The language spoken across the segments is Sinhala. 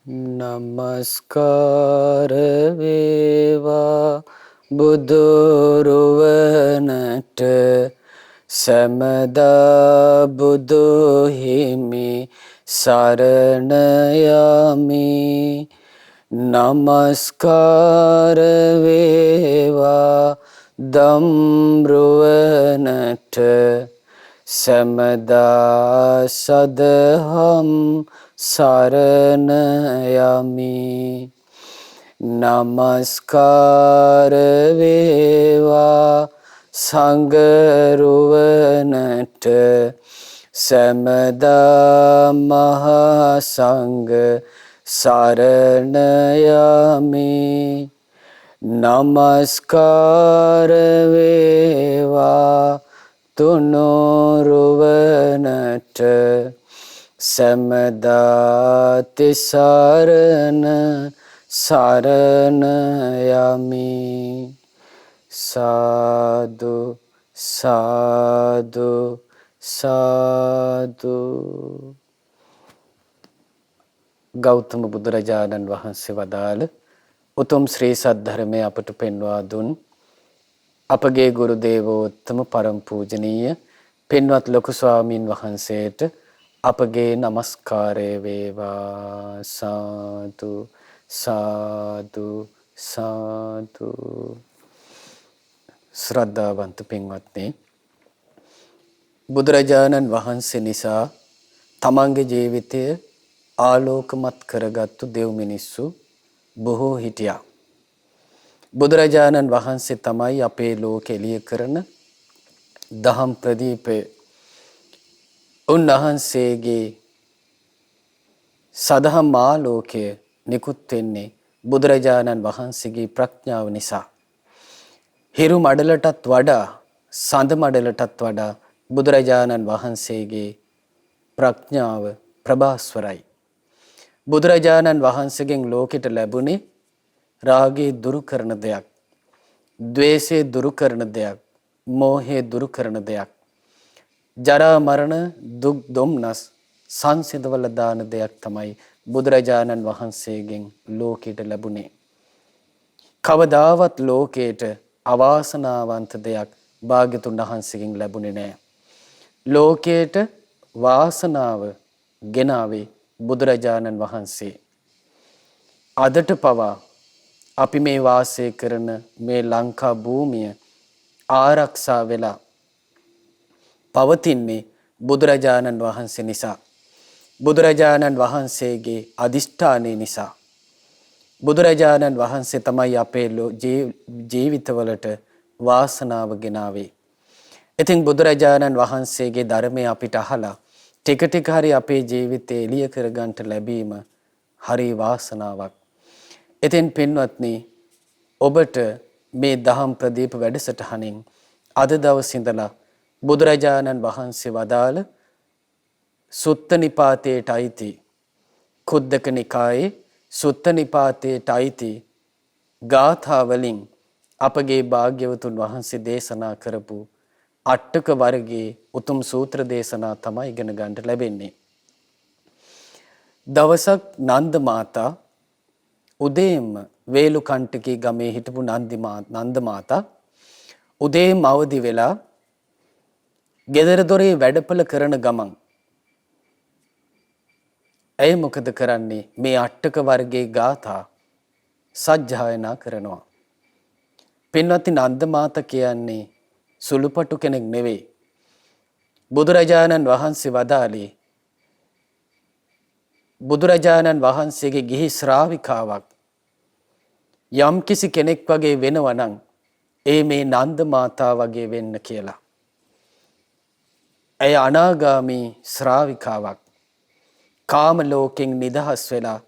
නමස්කාර වේවා බුදුරුවනට සැමදා බුදු හිමි සරණ යමි. නමස්කාර වේවා දම්රුවනට සැමදා සදහම් සරණ යමි. නමස්කාර වේවා සංඝරුවනට සැමදා මහා සංඝ සරණ යමි. නමස්කාර වේවා තුනුරුවනට සැමදා තිසරණ සරණ යමි. සාදු සාදු සාදු. ගෞතම බුදුරජාණන් වහන්සේ වදාළ උතුම් ශ්‍රී සද්ධර්මය අපට පෙන්වා දුන් අපගේ ගුරු දේවෝත්තම පරම පූජනීය පින්වත් ලොකු ස්වාමීන් වහන්සේට අපගේ නමස්කාරය වේවා. සාදු සාදු සාදු. ශ්‍රද්ධාවන්ත පින්වත්නි, බුදුරජාණන් වහන්සේ නිසා තමන්ගේ ජීවිතය ආලෝකමත් කරගත්තු දෙව් මිනිස්සු බොහෝ හිටියා. බුදුරජාණන් වහන්සේ තමයි අපේ ලෝකෙ එළිය කරන දහම් ප්‍රදීපය. උන්වහන්සේගේ සදහම් ආලෝකය නිකුත් වෙන්නේ බුදුරජාණන් වහන්සේගේ ප්‍රඥාව නිසා. හිරු මඩලටත් වඩා සඳ මඩලටත් වඩා බුදුරජාණන් වහන්සේගේ ප්‍රඥාව ප්‍රභාස්වරයි. බුදුරජාණන් වහන්සේගෙන් ලෝකෙට ලැබුණේ රාගය දුරු කරන දෙයක්, ද්වේෂය දුරු කරන දෙයක්, මෝහය දුරු කරන දෙයක්, ජරා මරණ දුක් දුම්නස් සංසිඳවල දාන දෙයක් තමයි බුදුරජාණන් වහන්සේගෙන් ලෝකෙට ලැබුණේ. කවදාවත් ලෝකයට අවාසනාවන්ත දෙයක් භාග්‍යතුන් වහන්සේගෙන් ලැබුණේ නැහැ. ලෝකයට වාසනාව ගෙනාවේ බුදුරජාණන් වහන්සේ. අදට පවා අපි මේ වාසය කරන මේ ලංකා භූමිය ආරක්ෂා වෙලා පවතින්නේ බුදුරජාණන් වහන්සේ නිසා. බුදුරජාණන් වහන්සේගේ අදිෂ්ඨානය නිසා. බුදුරජාණන් වහන්සේ තමයි අපේ ජීවිතවලට වාසනාව ගෙනාවේ. ඉතින් බුදුරජාණන් වහන්සේගේ ධර්මය අපිට අහලා ටික ටික හරි අපේ ජීවිතේ එළිය කරගන්නට ලැබීම හරි වාසනාවක්. ඉතින් පින්වත්නි, ඔබට මේ දහම් ප්‍රදීප වැඩසටහනින් අද දවස් ඉඳලා බුදුරජාණන් වහන්සේ වදාළ සුත්ත නිපාතයට අයිති, කුද්දක නිකායේ සුත්ත නිපාතයට අයිති ගාථා වලින් අපගේ භාග්‍යවතුන් වහන්සේ දේශනා කරපු අට්ටක වර්ගයේ උතුම් සූත්‍ර දේශනා තමයි ඉගෙන ගන්නට ලැබෙන්නේ. දවසක් නන්ද මාතා උදේම වේලුකණ්ඨකී ගමේ හිටපු නන්ද මාතා උදේම අවදි වෙලා ගෙදර දොරේ වැඩපළ කරන ගමන් ඇය මොකද කරන්නේ? මේ අට්ටක වර්ගයේ ගාථා සජ්ජායනා කරනවා. පින්වත්නි, නන්ද මාතා කියන්නේ සුළුපටු කෙනෙක් නෙවෙයි. බුදුරජාණන් වහන්සේ වදාළේ බුදුරජාණන් වහන්සේගේ ගිහි ශ්‍රාවිකාවක් යම් කිසි කෙනෙක් වගේ වෙනවා නම් ඒ මේ නන්ද මාතා වගේ වෙන්න කියලා. ඇය අනාගාමී ශ්‍රාවිකාවක්. කාම ලෝකෙන් නිදහස් වෙලා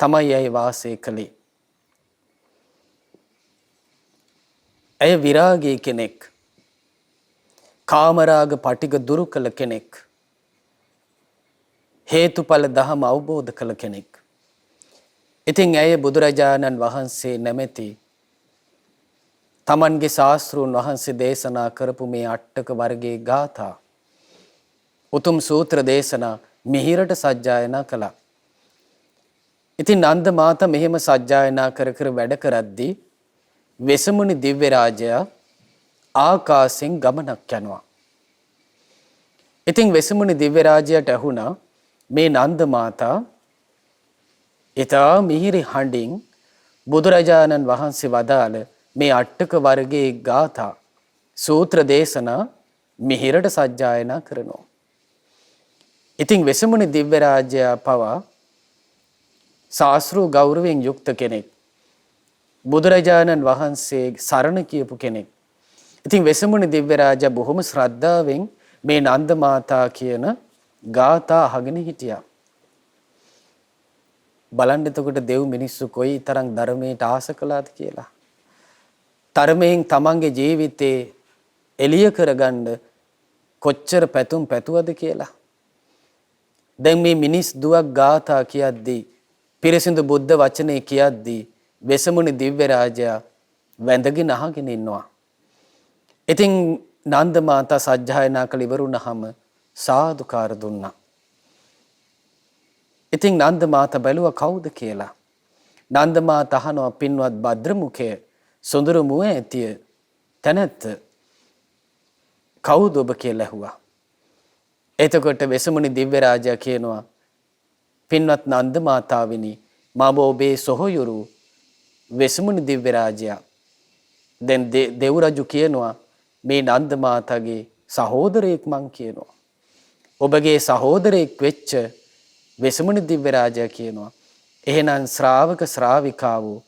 තමයි ඇය වාසය කළේ. ඇය විරාගී කෙනෙක්. කාමරාග පටිග දුරු කළ කෙනෙක්. හේතුඵල දහම අවබෝධ කළ කෙනෙක්. ඉතින් ඇය බුදුරජාණන් වහන්සේ නැමැති තමන්ගේ ශාස්ත්‍රූන් වහන්සේ දේශනා කරපු මේ අට්ටක වර්ගයේ ගාථා උතුම් සූත්‍ර දේශනා මිහිරට සජ්ජායනා කළා. ඉතින් නන්ද මාතා මෙහෙම සජ්ජායනා කර කර වැඩ කරද්දී වෙසමුණි දිව්‍ය රාජයා ආකාශයෙන් ගමනක් යනවා. ඉතින් වෙසමුණි දිව්‍ය රාජයාට ඇහුණා මේ නන්ද මාතා ඊතා මිහිරි හඬින් බුදුරජාණන් වහන්සේ වදාළ මේ අට්ටක වර්ගයේ ගාථා සූත්‍ර දේශනා මිහිරට සජ්ජායනා කරනවා. ඉතින් වෙසමුණි දිව්‍ය රාජයා පවා ශාස්ත්‍රීය ගෞරවයෙන් යුක්ත කෙනෙක්. බුදුරජාණන් වහන්සේ සරණ කියපු කෙනෙක්. ඉතින් වෙසමුණි දිව්‍ය රාජා බොහොම ශ්‍රද්ධාවෙන් මේ නන්ද මාතා කියන ගාථා අහගෙන හිටියා. බලන්න එතකොට දෙව් මිනිස්සු කොයි තරම් ධර්මයට ආස කළාද කියලා. ධර්මයෙන් තමන්ගේ ජීවිතේ එළිය කරගන්න කොච්චර පැතුම් පැතුවද කියලා. දැන් මේ මිනිස් දුවක් ගාථා කියද්දී පිරිසිදු බුද්ධ වචනේ කියද්දී වෙසමුණි දිව්‍ය රාජයා වැඳගෙන අහගෙන ඉන්නවා. ඉතින් නන්ද මාතා සජ්ජායනා කළ ඉවරුනහම සාදුකාර දුන්නා. ඉතින් නන්ද මාතා බැලුවා කවුද කියලා. නන්ද මාතා අහනවා පින්වත් භද්‍රමුඛය සොඳුරු මුව ඇතිය තැනැත්ත කවුද ඔබ කියලා ඇහුවා. එතකොට වෙසමුණි දිව්‍ය රාජයා කියනවා පින්වත් නන්ද මාතාවිනි මම ඔබේ සොහොයුරු වෙසමුණි දිව්‍ය රාජයා. දැන් දෙව් රජු කියනවා මේ නන්ද මාතාගේ සහෝදරයෙක් මං කියනවා. ඔබගේ සහෝදරයෙක් වෙච්ච වෙසමුණි දිව්‍ය රාජයා කියනවා එහෙනම් ශ්‍රාවක ශ්‍රාවිකාවෝ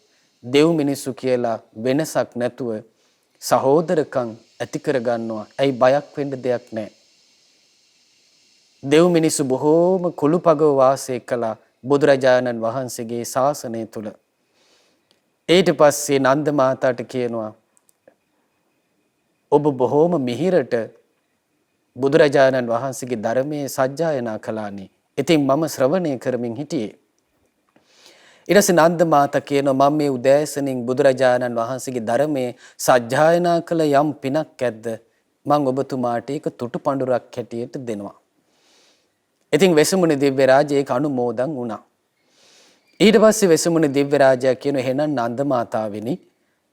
දෙව් මිනිස්සු කියලා වෙනසක් නැතුව සහෝදරකම් ඇති කර ගන්නවා. ඇයි බයක් වෙන්න දෙයක් නැහැ. දෙව් මිනිස්සු බොහෝම කුළුපගව වාසය කළා බුදුරජාණන් වහන්සේගේ ශාසනය තුල. ඊට පස්සේ නන්ද මාතාට කියනවා ඔබ බොහෝම මිහිරට බුදුරජාණන් වහන්සේගේ ධර්මයේ සජ්ජායනා කළානේ. ඉතින් මම ශ්‍රවණය කරමින් හිටියේ. ඊට පස්සේ නන්ද මාතා කියනවා මම මේ උදෑසනින් බුදුරජාණන් වහන්සේගේ ධර්මයේ සජ්ජායනා කළ යම් පිනක් ඇද්ද මම ඔබතුමාට ඒක තුටු පඬුරක් හැටියට දෙනවා. ඉතින් වෙසමුණි දිව්‍ය රාජයා ඒක අනුමෝදන් වුණා. ඊට පස්සේ වෙසමුණි දිව්‍ය රාජයා කියන එහෙනම් නන්ද මාතාවෙනි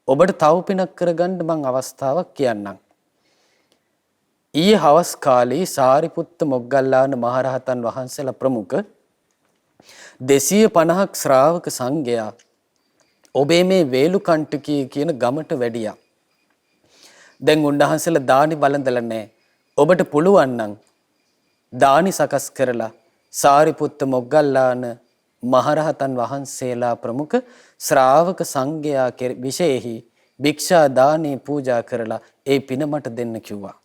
ඔබට තව පිනක් කරගන්න මං අවස්ථාවක් කියන්නම්. ඊයේ හවස් කාලේ සාරිපුත්ත මොග්ගල්ලාන මහරහතන් වහන්සේලා ප්‍රමුඛ 250ක් ශ්‍රාවක සංඝයා ඔබේ මේ වේලුකණ්ඨකී කියන ගමට වැඩියා. දැන් උන්වහන්සේලා දානි බලඳලා නැහැ. ඔබට පුළුවන් නම් දානි සකස් කරලා සාරිපුත්ත මොග්ගල්ලාන මහරහතන් වහන්සේලා ප්‍රමුඛ ශ්‍රාවක සංඝයා විශේෂෙහි භික්ෂා දානේ පූජා කරලා ඒ පින මට දෙන්න කිව්වා.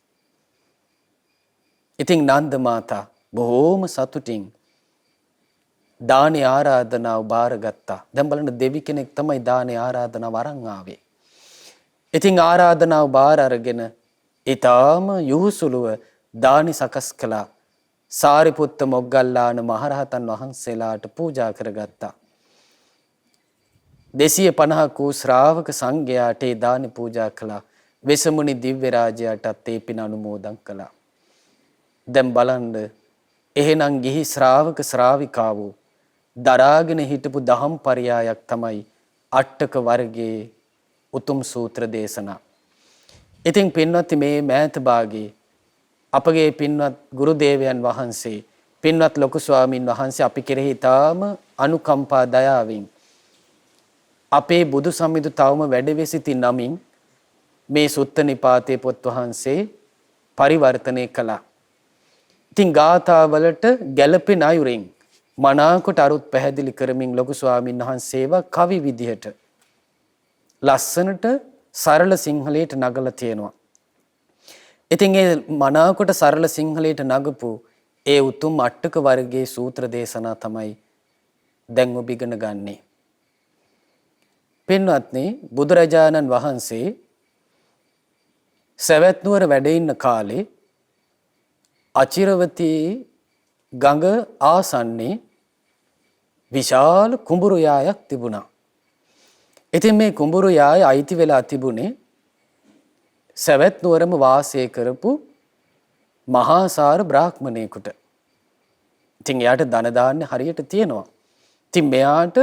ඉතින් නන්ද මාතා බොහෝම සතුටින් දානේ ආරාධනාව බාරගත්තා. දැන් බලන්න දෙවි කෙනෙක් තමයි දානේ ආරාධනාව අරන් ආවේ. ඉතින් ආරාධනාව බාර අරගෙන ඊටාම යහුසුලුව දානි සකස් කළා. සාරිපුත්ත මොග්ගල්ලාන මහරහතන් වහන්සේලාට පූජා කරගත්තා. 250 වූ ශ්‍රාවක සංඝයාට ඒ දානි පූජා කළා. වෙසමුණි දිව්‍ය රාජයාටත් ඒ පින අනුමෝදන් කළා. දැන් බලන්න එහෙනම් ගිහි ශ්‍රාවක ශ්‍රාවිකාවෝ දරාගෙන හිටපු දහම් පරයායක් තමයි අට්ටක වර්ගයේ උතුම් සූත්‍ර දේශනා. ඉතින් පින්වත් මේ මෑත භාගයේ අපගේ පින්වත් ගුරු දේවයන් වහන්සේ පින්වත් ලොකු ස්වාමින් වහන්සේ අපි කෙරෙහි තාම අනුකම්පා දයාවෙන් අපේ බුදු සමිඳු තවම වැඩවෙ සිටි නමින් මේ සුත්ත නිපාතේ පොත් වහන්සේ පරිවර්තනය කළා. ඉතින් ගාථාවලට ගැළපෙන අයුරින් මනාකොට අරුත් පැහැදිලි කරමින් ලොකු ස්වාමින් වහන්සේව කවි විදිහට ලස්සනට සරල සිංහලයට නගලා තියෙනවා. ඉතින් ඒ මනාකොට සරල සිංහලයට නගපු ඒ උතුම් අට්ටක වර්ගයේ සූත්‍ර දේශනා තමයි දැන් ඔබ ඉගෙන ගන්නේ. පින්වත්නි බුදුරජාණන් වහන්සේ සවැත් නුවර වැඩ ඉන්න කාලේ අචිරවතී ගඟ ආසන්නේ විශාල කුඹුරු යායක් තිබුණා. ඉතින් මේ කුඹුරු යාය අයිති වෙලා තිබුණේ සවැත් නුවරම වාසය කරපු මහාසාර බ්‍රාහ්මණයෙකුට. ඉතින් එයාට ධන දාන්නේ හරියට තියෙනවා. ඉතින් මෙයාට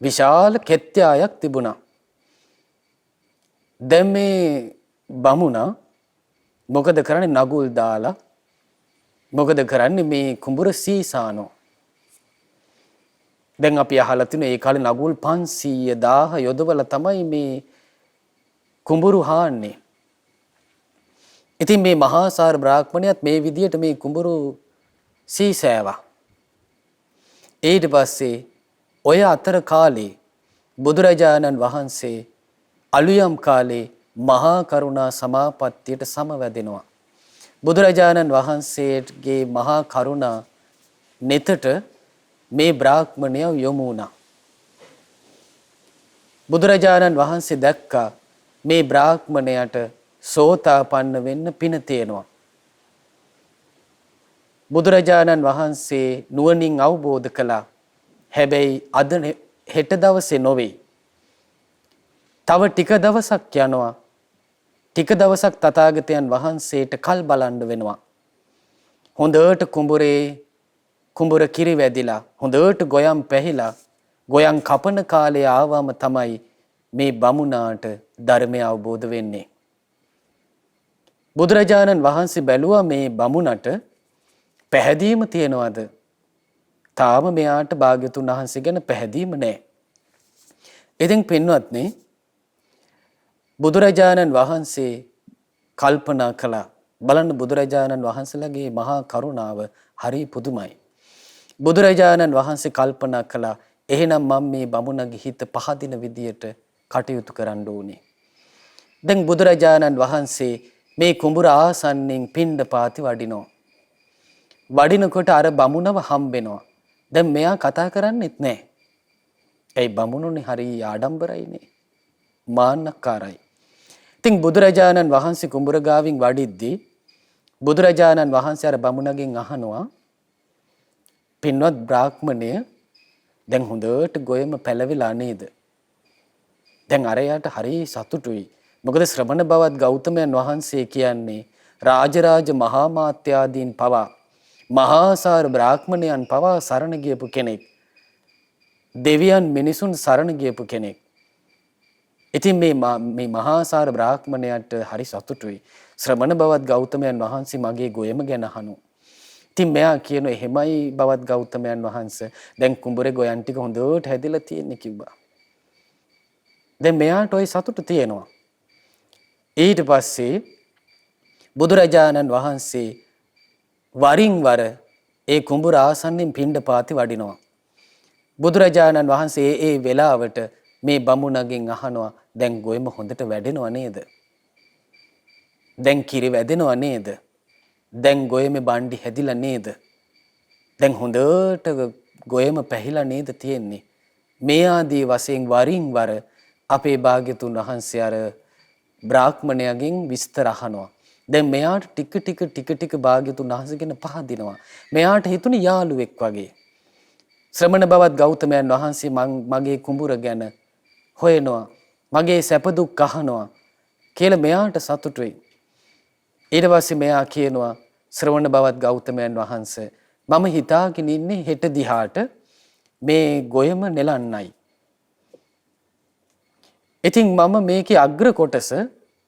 විශාල කෙත්යායක් තිබුණා. දැන් මේ බමුණා මොකද කරන්නේ? නගුල් දාලා මොකද කරන්නේ? මේ කුඹුර සීසානෝ. දැන් අපි අහලා තිනේ ඒ කාලේ නගුල් 500,000 යොදවලා තමයි මේ කුඹුරු හාන්නේ. ඉතින් මේ මහාසාර බ්‍රාහ්මණයත් මේ විදියට මේ කුඹුරු සීසෑවා. ඊට පස්සේ ඔය අතර කාලේ බුදුරජාණන් වහන්සේ අලුයම් කාලේ මහා කරුණා සමාපත්තියට සමවැදෙනවා. බුදුරජාණන් වහන්සේගේ මහා කරුණා නෙතට මේ බ්‍රාහ්මණය යොමු වුණා. බුදුරජාණන් වහන්සේ දැක්කා මේ බ්‍රාහ්මණයට සෝතාපන්න වෙන්න පින තියෙනවා. බුදුරජාණන් වහන්සේ නුවණින් අවබෝධ කළා. හැබැයි අද හෙට දවසේ නොවේ. තව ටික දවසක් යනවා. ටික දවසක් තථාගතයන් වහන්සේට කල් බලන්න වෙනවා. හොඳට කුඹුර කිරි වැදිලා හොඳට ගොයම් පැහිලා ගොයම් කපන කාලය ආවම තමයි මේ බමුණාට ධර්මය අවබෝධ වෙන්නේ. බුදුරජාණන් වහන්සේ බැලුවා මේ බමුණට පැහැදීම තියනවාද? තාම මෙයාට භාග්‍යතුන් වහන්සේ ගැන පැහැදීම නැහැ. ඉතින් පින්වත්නි බුදුරජාණන් වහන්සේ කල්පනා කළා. බලන්න බුදුරජාණන් වහන්සේලාගේ මහා කරුණාව හරි පුදුමයි. බුදුරජාණන් වහන්සේ කල්පනා කළා එහෙනම් මම මේ බමුණගේ හිත පහදින විදියට කටයුතු කරන්න ඕනේ. දැන් බුදුරජාණන් වහන්සේ මේ කුඹුර ආසන්නෙන් පිණ්ඩපාති වඩිනවා. වඩිනකොට අර බමුණව හම්බෙනවා. දැන් මෙයා කතා කරන්නෙත් නැහැ. ඒ බමුණුනේ හරි ආඩම්බරයිනේ. මාන්නකාරයි. ඉතින් බුදුරජාණන් වහන්සේ කුඹුර ගාවින් වඩිද්දී බුදුරජාණන් වහන්සේ අර බමුණගෙන් අහනවා පින්වත් බ්‍රාහ්මණය දැන් හොඳට ගොයම පැලවිලා නේද? දැන් අරයට හරි සතුටුයි. මොකද ශ්‍රමණ බවත් ගෞතමයන් වහන්සේ කියන්නේ රාජරාජ මහා මාත්‍යාදීන් පවා මහාසාර බ්‍රාහ්මණයන් පවා සරණ ගියපු කෙනෙක්. දෙවියන් මිනිසුන් සරණ ගියපු කෙනෙක්. ඉතින් මේ මහාසාර බ්‍රාහ්මණයට හරි සතුටුයි. ශ්‍රමණ බවත් ගෞතමයන් වහන්සේ මගේ ගොයම ගැන අහනවා. ඉතින් මෙයා කියන එහෙමයි බවත් ගෞතමයන් වහන්සේ දැන් කුඹුරේ ගොයන් ටික හොඳට හැදිලා තියෙන්නේ කිව්වා. දැන් මෙයාට ওই සතුට තියෙනවා. ඊට පස්සේ බුදුරජාණන් වහන්සේ වරින් වර ඒ කුඹුර ආසන්නෙන් පිණ්ඩපාති වඩිනවා. බුදුරජාණන් වහන්සේ ඒ වෙලාවට මේ බමුණගෙන් අහනවා දැන් ගොයම හොඳට වැඩෙනව නේද? දැන් කිරි වැදෙනව නේද? දැන් ගොයමේ බණ්ඩි හැදිලා නේද? දැන් හොඳට ගොයම පැහිලා නේද තියෙන්නේ? මේ ආදී වශයෙන් වරින් වර අපේ භාග්‍යතුන් වහන්සේ අර බ්‍රාහ්මණයාගෙන් විස්තර අහනවා. දැන් මෙයාට ටික ටික භාග්‍යතුන් වහන්සේ ගැන පහදිනවා. මෙයාට හිතුනේ යාළුවෙක් වගේ. ශ්‍රමණ බවත් ගෞතමයන් වහන්සේ මගේ කුඹුර ගැන හොයනවා. මගේ සැප දුක් අහනවා කියලා මෙයාට සතුටුයි. ඊට පස්සේ මෙයා කියනවා ශ්‍රවණ බවත් ගෞතමයන් වහන්සේ මම හිතාගෙන ඉන්නේ හෙට දිහාට මේ ගොයම නෙලන්නයි. ඉතින් මම මේකේ අග්‍ර කොටස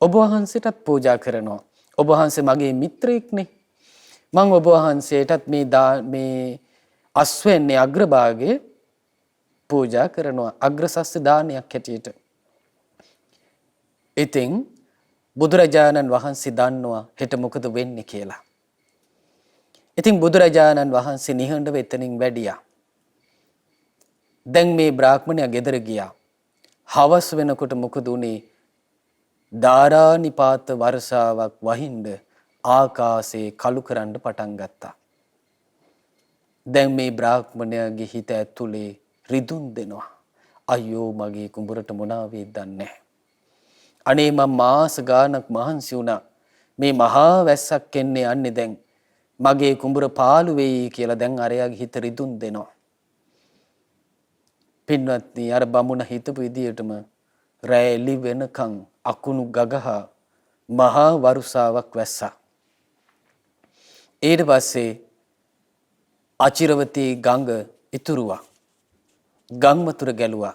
ඔබ වහන්සේටත් පූජා කරනවා. ඔබ වහන්සේ මගේ මිත්‍රයෙක්නේ. මම ඔබ වහන්සේටත් මේ අස්වැන්නේ අග්‍රභාගයේ පූජා කරනවා. අග්‍රසස්්‍ය දානයක් හැටියට. ඉතින් බුදුරජාණන් වහන්සේ දන්නවා හෙට මොකද වෙන්නේ කියලා. ඉතින් බුදුරජාණන් වහන්සේ නිහඬව එතනින් වැඩියා. දැන් මේ බ්‍රාහ්මණයා ගෙදර ගියා. හවස් වෙනකොට මොකද උනේ? ධාරානිපාත වර්ෂාවක් වහින්ද ආකාශේ කළු කරන්න පටන් ගත්තා. දැන් මේ බ්‍රාහ්මණයාගේ හිත ඇතුලේ රිදුන් දෙනවා. අයියෝ මගේ කුඹරට මොනවා වේද දන්නේ නැහැ. අනේ මම මාස ගානක් මහන්සි වුණා. මේ මහා වැස්සක් එන්නේ යන්නේ දැන්. මගේ කුඹුර පාළු වෙයි කියලා දැන් අරයාගේ හිත රිදුන් දෙනවා. පින්වත්නි අර බමුණ හිතපු විදියටම රැ එළි වෙනකන් අකුණු ගගහ මහා වරුසාවක් වැස්සා. ඊට පස්සේ අචිරවතී ගඟ ඉතුරුවා. ගම් වතුර ගැලුවා.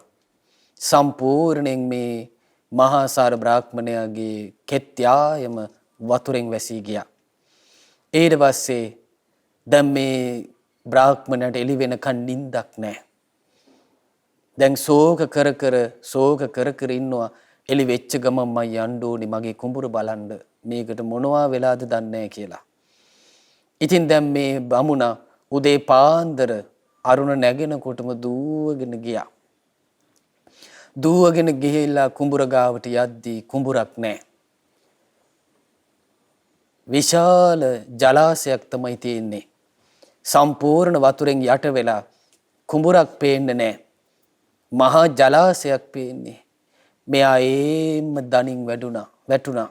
සම්පූර්ණයෙන් මේ මහාසාර බ්‍රාහ්මණයාගේ කෙත්යායම වතුරෙන් වැසී ගියා. ඊට පස්සේ දැන් මේ බ්‍රාහ්මණයට එළි වෙනකන් නිින්දක් නැහැ. දැන් ශෝක කර කර ඉන්නවා. එළි වෙච්ච ගමන් මම යන්න ඕනේ මගේ කුඹුර බලන්න. මේකට මොනවා වෙලාද දන්නේ නැහැ කියලා. ඉතින් දැන් මේ බමුණා උදේ පාන්දර අරුණ නැගෙනකොටම දුවගෙන ගියා. දුවගෙන ගිහිල්ලා කුඹුර ගාවට යද්දී කුඹුරක් නැහැ. විශාල ජලාශයක් තමයි තියෙන්නේ. සම්පූර්ණ වතුරෙන් යට වෙලා කුඹුරක් පේන්නේ නැහැ. මහා ජලාශයක් පේන්නේ. මෙයා ඒම දණින් වැටුණා.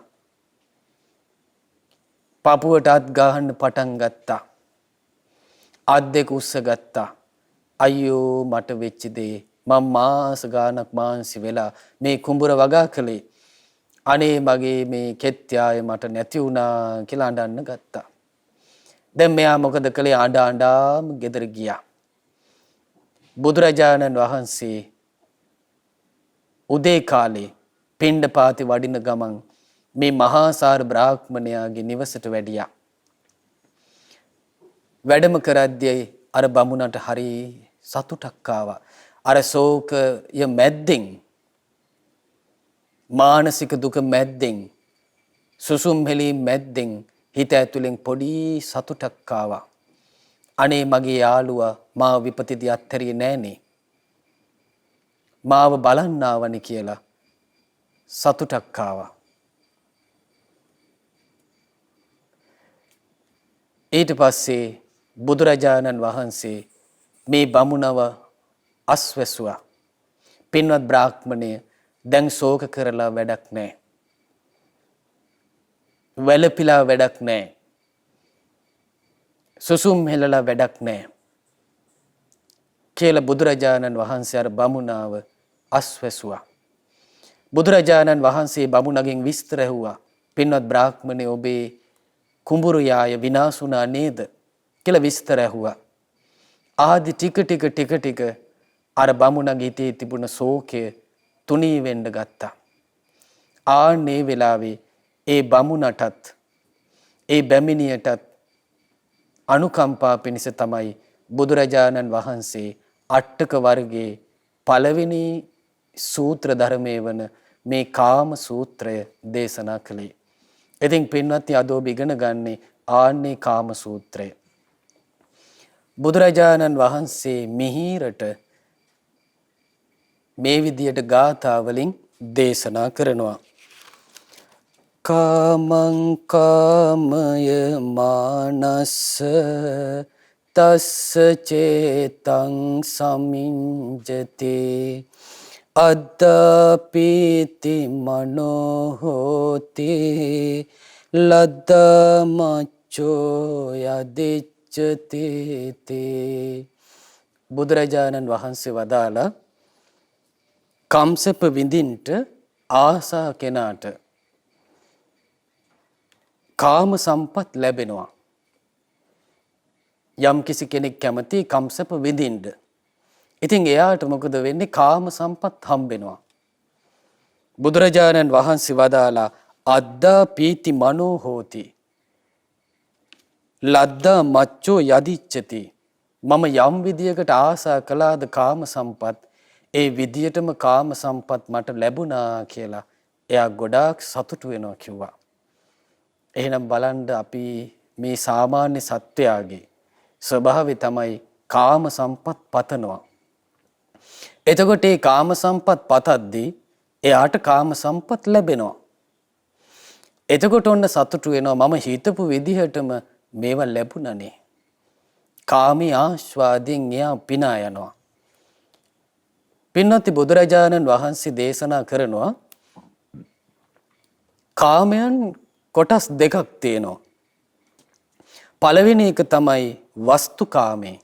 පපුවට අත් ගහන්න පටන් ගත්තා. අත් දෙක උස්ස ගත්තා. අයියෝ මට වෙච්ච දේ මම මාස ගානක් මාන්සි වෙලා මේ කුඹුර වගා කළේ. අනේ මගේ මේ කෙත්යාය මට නැති වුණා කියලා අඬන්න ගත්තා. දැන් මෙයා මොකද කළේ? අඬාම ගෙදර ගියා. බුදුරජාණන් වහන්සේ උදේ කාලේ පිණ්ඩපාතේ වඩින ගමන් මේ මහාසාර බ්‍රාහ්මණයාගේ නිවසට වැඩියා. වැඩම කරද්දී අර බමුණට හරි සතුටක් ආවා. අර ශෝකය මැද්දෙන් මානසික දුක මැද්දෙන් සුසුම් හෙලීම් මැද්දෙන් හිත ඇතුලෙන් පොඩි සතුටක් ආවා. අනේ මගේ යාළුවා මාව විපතිදී අත්හැරියේ නෑනේ. මාව බලන්න ආවනේ කියලා සතුටක් ආවා. ඊට පස්සේ බුදුරජාණන් වහන්සේ මේ බමුණව අස්වැසුවා. පින්වත් බ්‍රාහ්මණය දැන් ශෝක කරලා වැඩක් නැහැ. වැළපිලා වැඩක් නැහැ. සුසුම් හෙලලා වැඩක් නැහැ. කියලා බුදුරජාණන් වහන්සේ අර බමුණාව අස්වැසුවා. බුදුරජාණන් වහන්සේ බමුණගෙන් විස්තර ඇහුවා. පින්වත් බ්‍රාහ්මණය ඔබේ කුඹුරු යාය විනාශ වුණා නේද? කියලා විස්තර ඇහුවා. ආදි ටික අර බමුණගේ හිතේ තිබුණ ශෝකය තුනී වෙන්න ගත්තා. ආන්නේ වෙලාවේ ඒ බමුණටත් ඒ බැමිණියටත් අනුකම්පා පිණිස තමයි බුදුරජාණන් වහන්සේ අට්ටක වර්ගයේ පළවෙනි සූත්‍ර ධර්මයේ වන මේ කාම සූත්‍රය දේශනා කළේ. ඉතින් පින්වත්නි අද ඔබ ඉගෙන ගන්නේ ආන්නේ කාම සූත්‍රය. බුදුරජාණන් වහන්සේ මිහිරට මේ විදියට ගාථා වලින් දේශනා කරනවා. කාමං කාමය මානස්ස තස්ස චේතං සමිඤ්ජති අද්දාපීති මනෝ හෝති ලද්දාමච්චෝ යදිච්ඡති තේ. බුදුරජාණන් වහන්සේ වදාලා කම්සප විඳින්ට ආසා කෙනාට කාම සම්පත් ලැබෙනවා. යම් කිසි කෙනෙක් කැමති කම්සප විඳින්න. ඉතින් එයාට මොකද වෙන්නේ? කාම සම්පත් හම්බෙනවා. බුදුරජාණන් වහන්සේ වදාලා අද්දා පීති මනෝ හෝති ලද්දා මච්චෝ යදිච්ඡති. මම යම් විදියකට ආසා කළාද කාම සම්පත්, ඒ විදියටම කාම සම්පත් මට ලැබුණා කියලා එයා ගොඩාක් සතුටු වෙනවා කිව්වා. එහෙනම් බලන්න අපි මේ සාමාන්‍ය සත්වයාගේ ස්වභාවය තමයි කාම සම්පත් පතනවා. එතකොට මේ කාම සම්පත් පතද්දී එයාට කාම සම්පත් ලැබෙනවා. එතකොට ඔන්න සතුටු වෙනවා මම හිතපු විදිහටම මේවා ලැබුණනේ. කාමී ආස්වාදයෙන් එයා පිනා යනවා. පින්වත්නි බුදුරජාණන් වහන්සේ දේශනා කරනවා කාමයන් කොටස් දෙකක් තියෙනවා. පළවෙනි එක තමයි වස්තුකාමේ.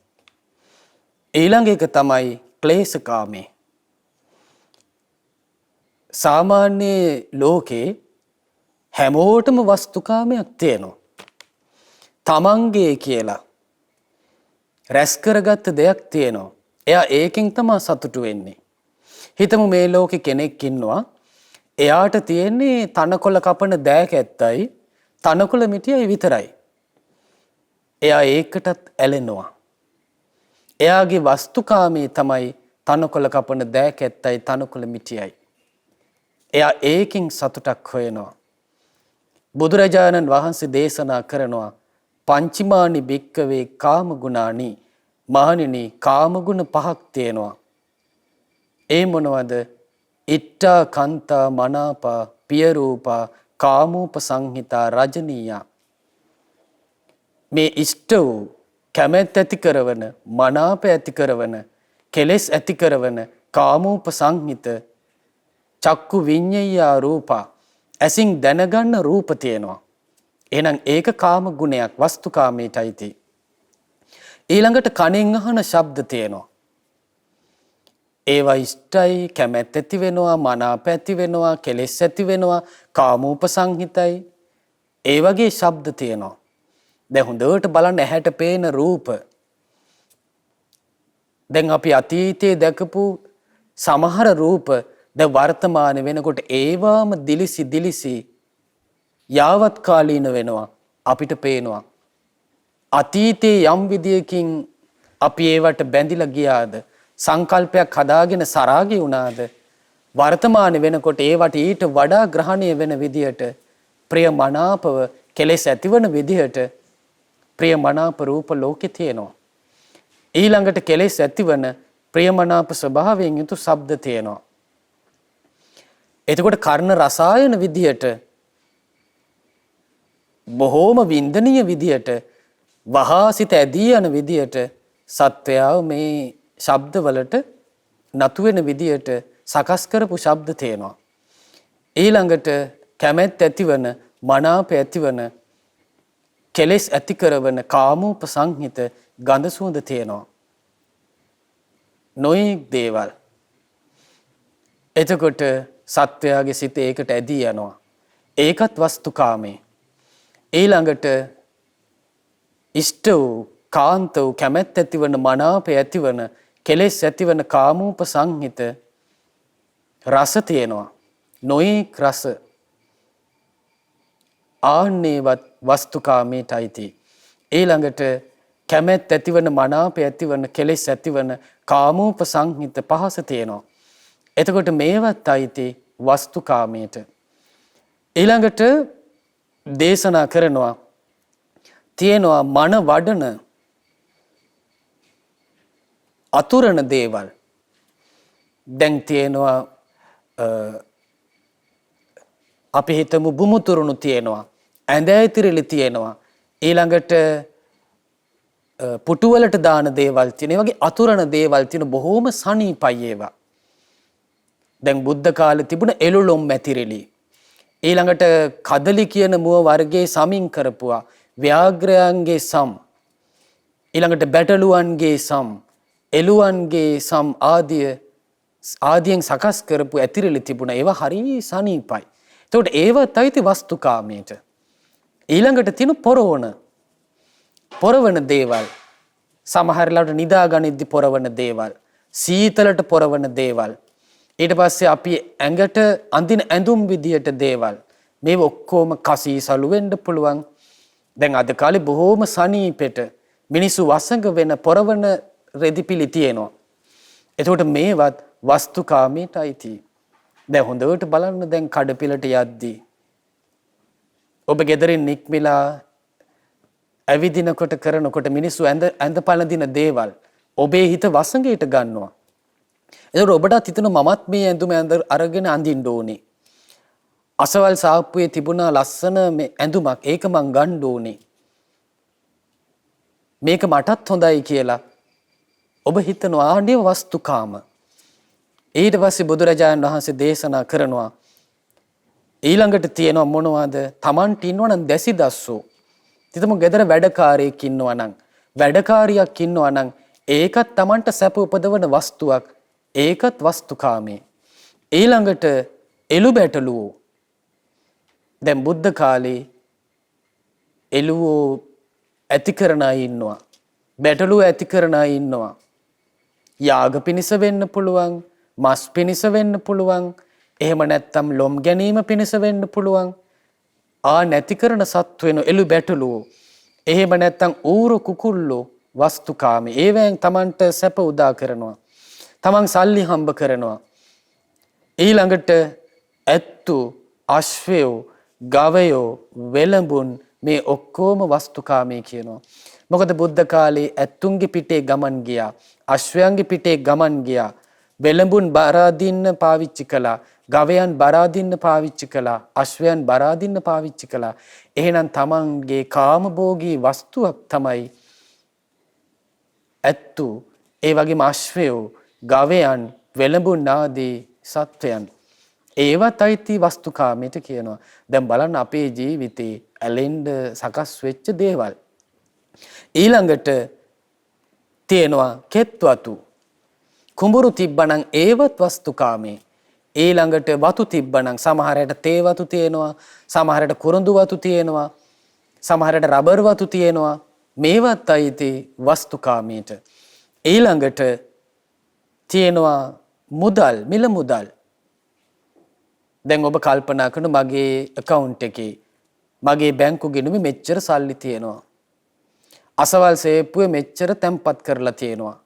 ඊළඟ එක තමයි ක්ලේශකාමේ. සාමාන්‍ය ලෝකේ හැමෝටම වස්තුකාමයක් තියෙනවා. තමන්ගේ කියලා රැස් කරගත්ත දෙයක් තියෙනවා. එයා ඒකෙන් තමයි සතුටු වෙන්නේ. හිතමු මේ ලෝකේ කෙනෙක් ඉන්නවා. එයාට තියෙන්නේ තනකොළ කපන දෑකැත්තයි තනකොළ මිටියයි විතරයි. එයා ඒකටත් ඇලෙනවා. එයාගේ වස්තුකාමී තමයි තනකොළ කපන දෑකැත්තයි තනකොළ මිටියයි. එයා ඒකින් සතුටක් හොයනවා. බුදුරජාණන් වහන්සේ දේශනා කරනවා පංචමානි භික්කවේ කාමගුණානි. මහණෙනි කාමගුණ පහක් තියෙනවා. ඒ මොනවද? ඉට්ඨා කන්තා මනාපා පිය රූපා කාමෝප සංහිතා රජනීයා. මේ ඉෂ්ට වූ කැමැත්ත ඇති කරවන මනාප ඇති කරවන කෙලෙස් ඇති කරවන කාමෝප සංහිත චක්කු විඤ්ඤයා රූපා ඇසින් දැනගන්න රූප තියෙනවා. එහෙනම් ඒක කාම ගුණයක් වස්තුකාමීටයි තියෙන්නේ. ඊළඟට කනෙන් අහන ශබ්ද තියෙනවා. ඒවා ඉෂ්ටයි කැමැත්ත ඇති වෙනවා මනාප ඇති වෙනවා කෙලෙස් ඇති වෙනවා කාමෝපසංහිතයි. ඒ වගේ ශබ්ද තියෙනවා. දැන් හොඳට බලන්න ඇහැට පේන රූප. දැන් අපි අතීතයේ දැකපු සමහර රූප දැන් වර්තමාන වෙනකොට ඒවාම දිලිසි යාවත් කාලීන වෙනවා අපිට පේනවා. අතීතයේ යම් විදියකින් අපි ඒවට බැඳිලා ගියාද සංකල්පයක් හදාගෙන සරාගී වුණාද වර්තමාන වෙනකොට ඒවට ඊට වඩා ග්‍රහණය වෙන විදියට ප්‍රිය මනාපව කෙලෙස් ඇතිවන විදියට ප්‍රිය මනාප රූප ලෝකේ තියෙනවා. ඊළඟට කෙලෙස් ඇතිවන ප්‍රිය මනාප ස්වභාවයෙන් යුතු ශබ්ද තියෙනවා. එතකොට කර්ණ රසායන විදියට බොහෝම වින්දනීය විදියට වහාසිත ඇදී යන විදියට සත්වයාව මේ ශබ්දවලට නතු වෙන විදියට සකස් කරපු ශබ්ද තියෙනවා. ඊළඟට කැමැත්ත ඇතිවන මනාප ඇතිවන කෙලෙස් ඇති කරවන කාමෝපසංහිත ගඳ සුවඳ තියෙනවා. නොයෙක් දේවල්. එතකොට සත්වයාගේ සිත ඒකට ඇදී යනවා. ඒකත් වස්තුකාමේ. ඊළඟට ඉෂ්ට වූ කාන්ත වූ කැමැත්ත ඇතිවන මනාප ඇතිවන කෙලෙස් ඇතිවන කාමෝපසංහිත රස තියෙනවා. නොයෙක් රස. ආන්නේවත් වස්තුකාමීටයි තියෙන්නේ. ඊළඟට කැමැත්ත ඇතිවන මනාප ඇතිවන කෙලෙස් ඇතිවන කාමෝපසංහිත පහස තියෙනවා. එතකොට මේවත් අයිති වස්තුකාමීට. ඊළඟට දේශනා කරනවා තියෙනවා මන වඩන අතුරන දේවල්. දැන් තියෙනවා අපි හිතමු බුමුතුරුණු තියෙනවා ඇඳ ඇතිරිලි තියෙනවා ඊළඟට පුටුවලට දාන දේවල් තියෙන. ඒ වගේ අතුරන දේවල් තියෙන බොහෝම සනීපයි ඒවා. දැන් බුද්ධ කාලේ තිබුණ එළුලොම් ඇතිරිලි ඊළඟට කදලි කියන මුව වර්ගයේ සමින් කරපුවා ව්‍යාග්‍රයන්ගේ සම් ඊළඟට බැටළුවන්ගේ සම් එළුවන්ගේ සම් ආදියෙන් සකස් කරපු ඇතිරිලි තිබුණ ඒවා හරි සනීපයි. එතකොට ඒවත් අයිති වස්තුකාමීට. ඊළඟට තියෙන පොරවන දේවල් සමහරලාට නිදා ගනිද්දි පොරවන දේවල් සීතලට පොරවන දේවල් ඊට පස්සේ අපි ඇඟට අඳින ඇඳුම් විදියට දේවල් මේ ඔක්කොම කසී සලු වෙන්න පුළුවන්. දැන් අද කාලේ බොහෝම සනීපෙට මිනිස්සු වසඟ වෙන පොරවන රෙදිපිලි තියෙනවා. එතකොට මේවත් වස්තුකාමීට අයිති. දැන් හොඳට බලන්න දැන් කඩපිලට යද්දී ඔබ ගෙදරින් නික්මිලා ඇවිදිනකොට කරනකොට මිනිස්සු ඇඳ පළඳින දේවල් ඔබේ හිත වසඟයට ගන්නවා. එතකොට ඔබටත් හිතෙනවා මමත් මේ ඇඳුම අරගෙන අඳින්න ඕනේ. අසවල් සාප්පුවේ තිබුණා ලස්සන මේ ඇඳුමක් ඒක මං ගන්න ඕනේ. මේක මටත් හොඳයි කියලා ඔබ හිතනවා ආන්නේ වස්තුකාම. ඊට පස්සේ බුදුරජාණන් වහන්සේ දේශනා කරනවා ඊළඟට තියෙනවා මොනවද? Tamanට ඉන්නවනම් දැසිදස්සෝ. හිතමු ගෙදර වැඩකාරයෙක් ඉන්නවා නම් වැඩකාරියක් ඉන්නවා නම් ඒකත් Tamanට සැප උපදවන වස්තුවක්. ඒකත් වස්තුකාමේ. ඊළඟට එළු බැටළුවෝ. දැන් බුද්ධ කාලේ එළුවෝ ඇති කරන අය ඉන්නවා. බැටළුවෝ ඇති කරන අය ඉන්නවා. යාග පිණිස වෙන්න පුළුවන්, මස් පිණිස වෙන්න පුළුවන්, එහෙම නැත්නම් ලොම් ගැනීම පිණිස වෙන්න පුළුවන්. නැති කරන සත්වෙන එළු බැටළුවෝ, එහෙම නැත්නම් ඌරු කුකුල්ලෝ වස්තුකාමී. ඒවෙන් Tamanට සැප උදා කරනවා. Taman සල්ලි හම්බ කරනවා. ඊළඟට ඇත්තු, අශ්වයෝ, ගවයෝ, වෙළඹුන් මේ ඔක්කොම වස්තුකාමී කියනවා. මොකද බුද්ධ කාලේ ඇත්තුන්ගේ පිටේ ගමන් ගියා, අශ්වයන්ගේ පිටේ ගමන් ගියා, වෙළඹුන් බර අදින්න පාවිච්චි කළා, ගවයන් බර අදින්න පාවිච්චි කළා, අශ්වයන් බර අදින්න පාවිච්චි කළා. එහෙනම් Tamanගේ කාමභෝගී වස්තුවක් තමයි ඇත්තු, ඒ වගේම අශ්වයෝ, ගවයන්, වෙළඹුන් ආදී සත්වයන්. ඒවත් අයිති වස්තුකාමයට කියනවා. දැන් බලන්න අපේ ජීවිතේ ඇලෙන්න සකස් වෙච්ච දේවල්. ඊළඟට තියෙනවා කෙත්වතු. කුඹුරු තිබ්බනම් ඒවත් වස්තුකාමේ. ඊළඟට වතු තිබ්බනම් සමහරට තේ වතු තියෙනවා, සමහරට කුරුඳු වතු තියෙනවා, සමහරට රබර් වතු තියෙනවා. මේවත් අයිති වස්තුකාමයට. ඊළඟට තියෙනවා මුදල්, මිල මුදල්. දැන් ඔබ කල්පනා කරන මගේ account එකේ, මගේ බැංකු ගිණුමේ මෙච්චර සල්ලි තියෙනවා. අසවල් සේප්පුවේ මෙච්චර තැම්පත් කරලා තියෙනවා.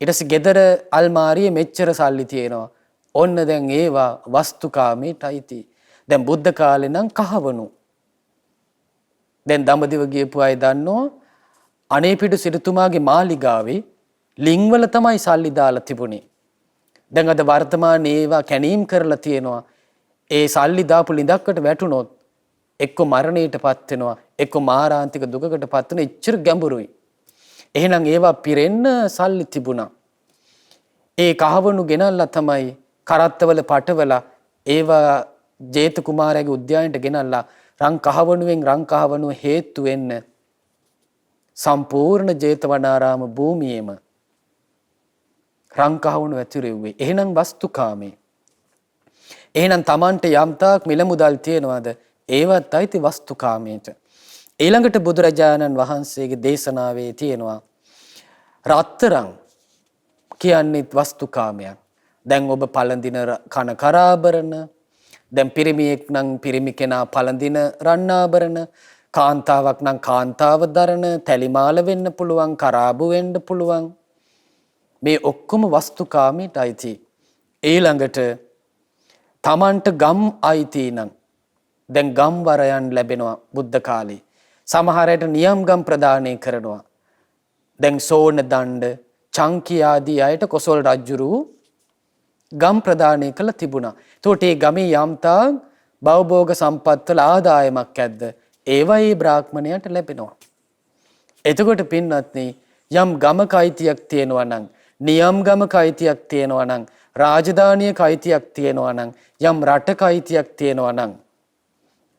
ඊට පස්සේ ගෙදර අල්මාරියේ මෙච්චර සල්ලි තියෙනවා. ඔන්න දැන් ඒවා වස්තුකාමීටයි. දැන් බුද්ධ කාලේ නම් කහවණු. දැන් දඹදිව ගියපු අය දන්නවා අනේපිඩු සිටුතුමාගේ මාලිගාවේ ලිංවල තමයි සල්ලි දාලා තිබුණේ. දැන් අද වර්තමානයේ ඒවා කැණීම් කරලා තියෙනවා. ඒ සල්ලි දාපු ලිඳක්කට වැටුනොත් එක්ක මරණයටපත් වෙනවා, එක්ක මාරාන්තික දුකකටපත් වෙන එච්චර ගැඹුරුයි. එහෙනම් ඒවා පිරෙන්න සල්ලි තිබුණා. ඒ කහවණු ගෙනල්ලා තමයි කරත්තවල පටවලා ඒවා ජේත කුමාරයාගේ උද්‍යානයට ගෙනල්ලා රන් කහවණුව හේතු වෙන්න සම්පූර්ණ ජේතවනාරාම භූමියේම රන් කහවණු ඇතිරෙව්වේ. එහෙනම් වස්තුකාමී. එහෙනම් Tamanට යම්තාක් මිල මුදල් තියනවාද? ඒවත් අයිති වස්තුකාමීට. ඊළඟට බුදුරජාණන් වහන්සේගේ දේශනාවේ තියෙනවා රත්තරන් කියන්නේත් වස්තුකාමයක්. දැන් ඔබ පළඳින කන කරාභරණ, දැන් පිරිමියෙක් නම් පිරිමි කෙනා පළඳින රන්නාභරණ, කාන්තාවක් නම් කාන්තාව දරන තැලිමාල වෙන්න පුළුවන්, කරාබු වෙන්න පුළුවන්. මේ ඔක්කොම වස්තුකාමීට අයිති. ඊළඟට Tamanට ගම් අයිති නම් දැන් ගම් වරයන් ලැබෙනවා බුද්ධ කාලේ. සමහරයට නියම් ගම් ප්‍රදානය කරනවා. දැන් සෝන දණ්ඩ, චංකී ආදී අයට කොසල් රජුරු ගම් ප්‍රදානය කළ තිබුණා. එතකොට මේ ගමේ යම්තා භවභෝග සම්පත්වල ආදායමක් ඇද්ද? ඒවා ඒ බ්‍රාහ්මණයට ලැබෙනවා. එතකොට පින්වත්නි, යම් ගමක අයිතියක් තියෙනවා නම්, නියම් ගමක අයිතියක් තියෙනවා නම්, රාජධානියක අයිතියක් තියෙනවා නම්, යම් රටක අයිතියක් තියෙනවා නම්,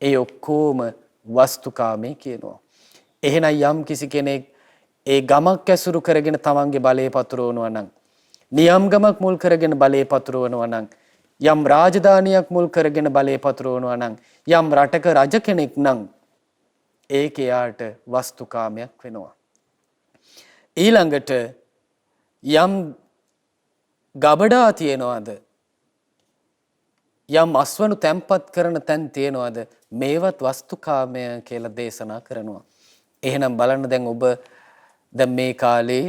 ඒ ඔක්කොම වස්තුකාමී කියනවා. එහෙනම් යම් කිසි කෙනෙක් ඒ ගමක් ඇසුරු කරගෙන තමන්ගේ බලය පතුරවනවා නම්, නියම් ගමක් මුල් කරගෙන බලය පතුරවනවා නම්, යම් රාජධානියක් මුල් කරගෙන බලය පතුරවනවා නම්, යම් රටක රජ කෙනෙක් නම්, ඒක යාට වස්තුකාමයක් වෙනවා. ඊළඟට යම් ගබඩා තියනවාද, යම් අස්වනු තැම්පත් කරන තැන් තියනවාද, මේවත් වස්තුකාමය කියලා දේශනා කරනවා. එහෙනම් බලන්න දැන් ඔබ දැන් මේ කාලේ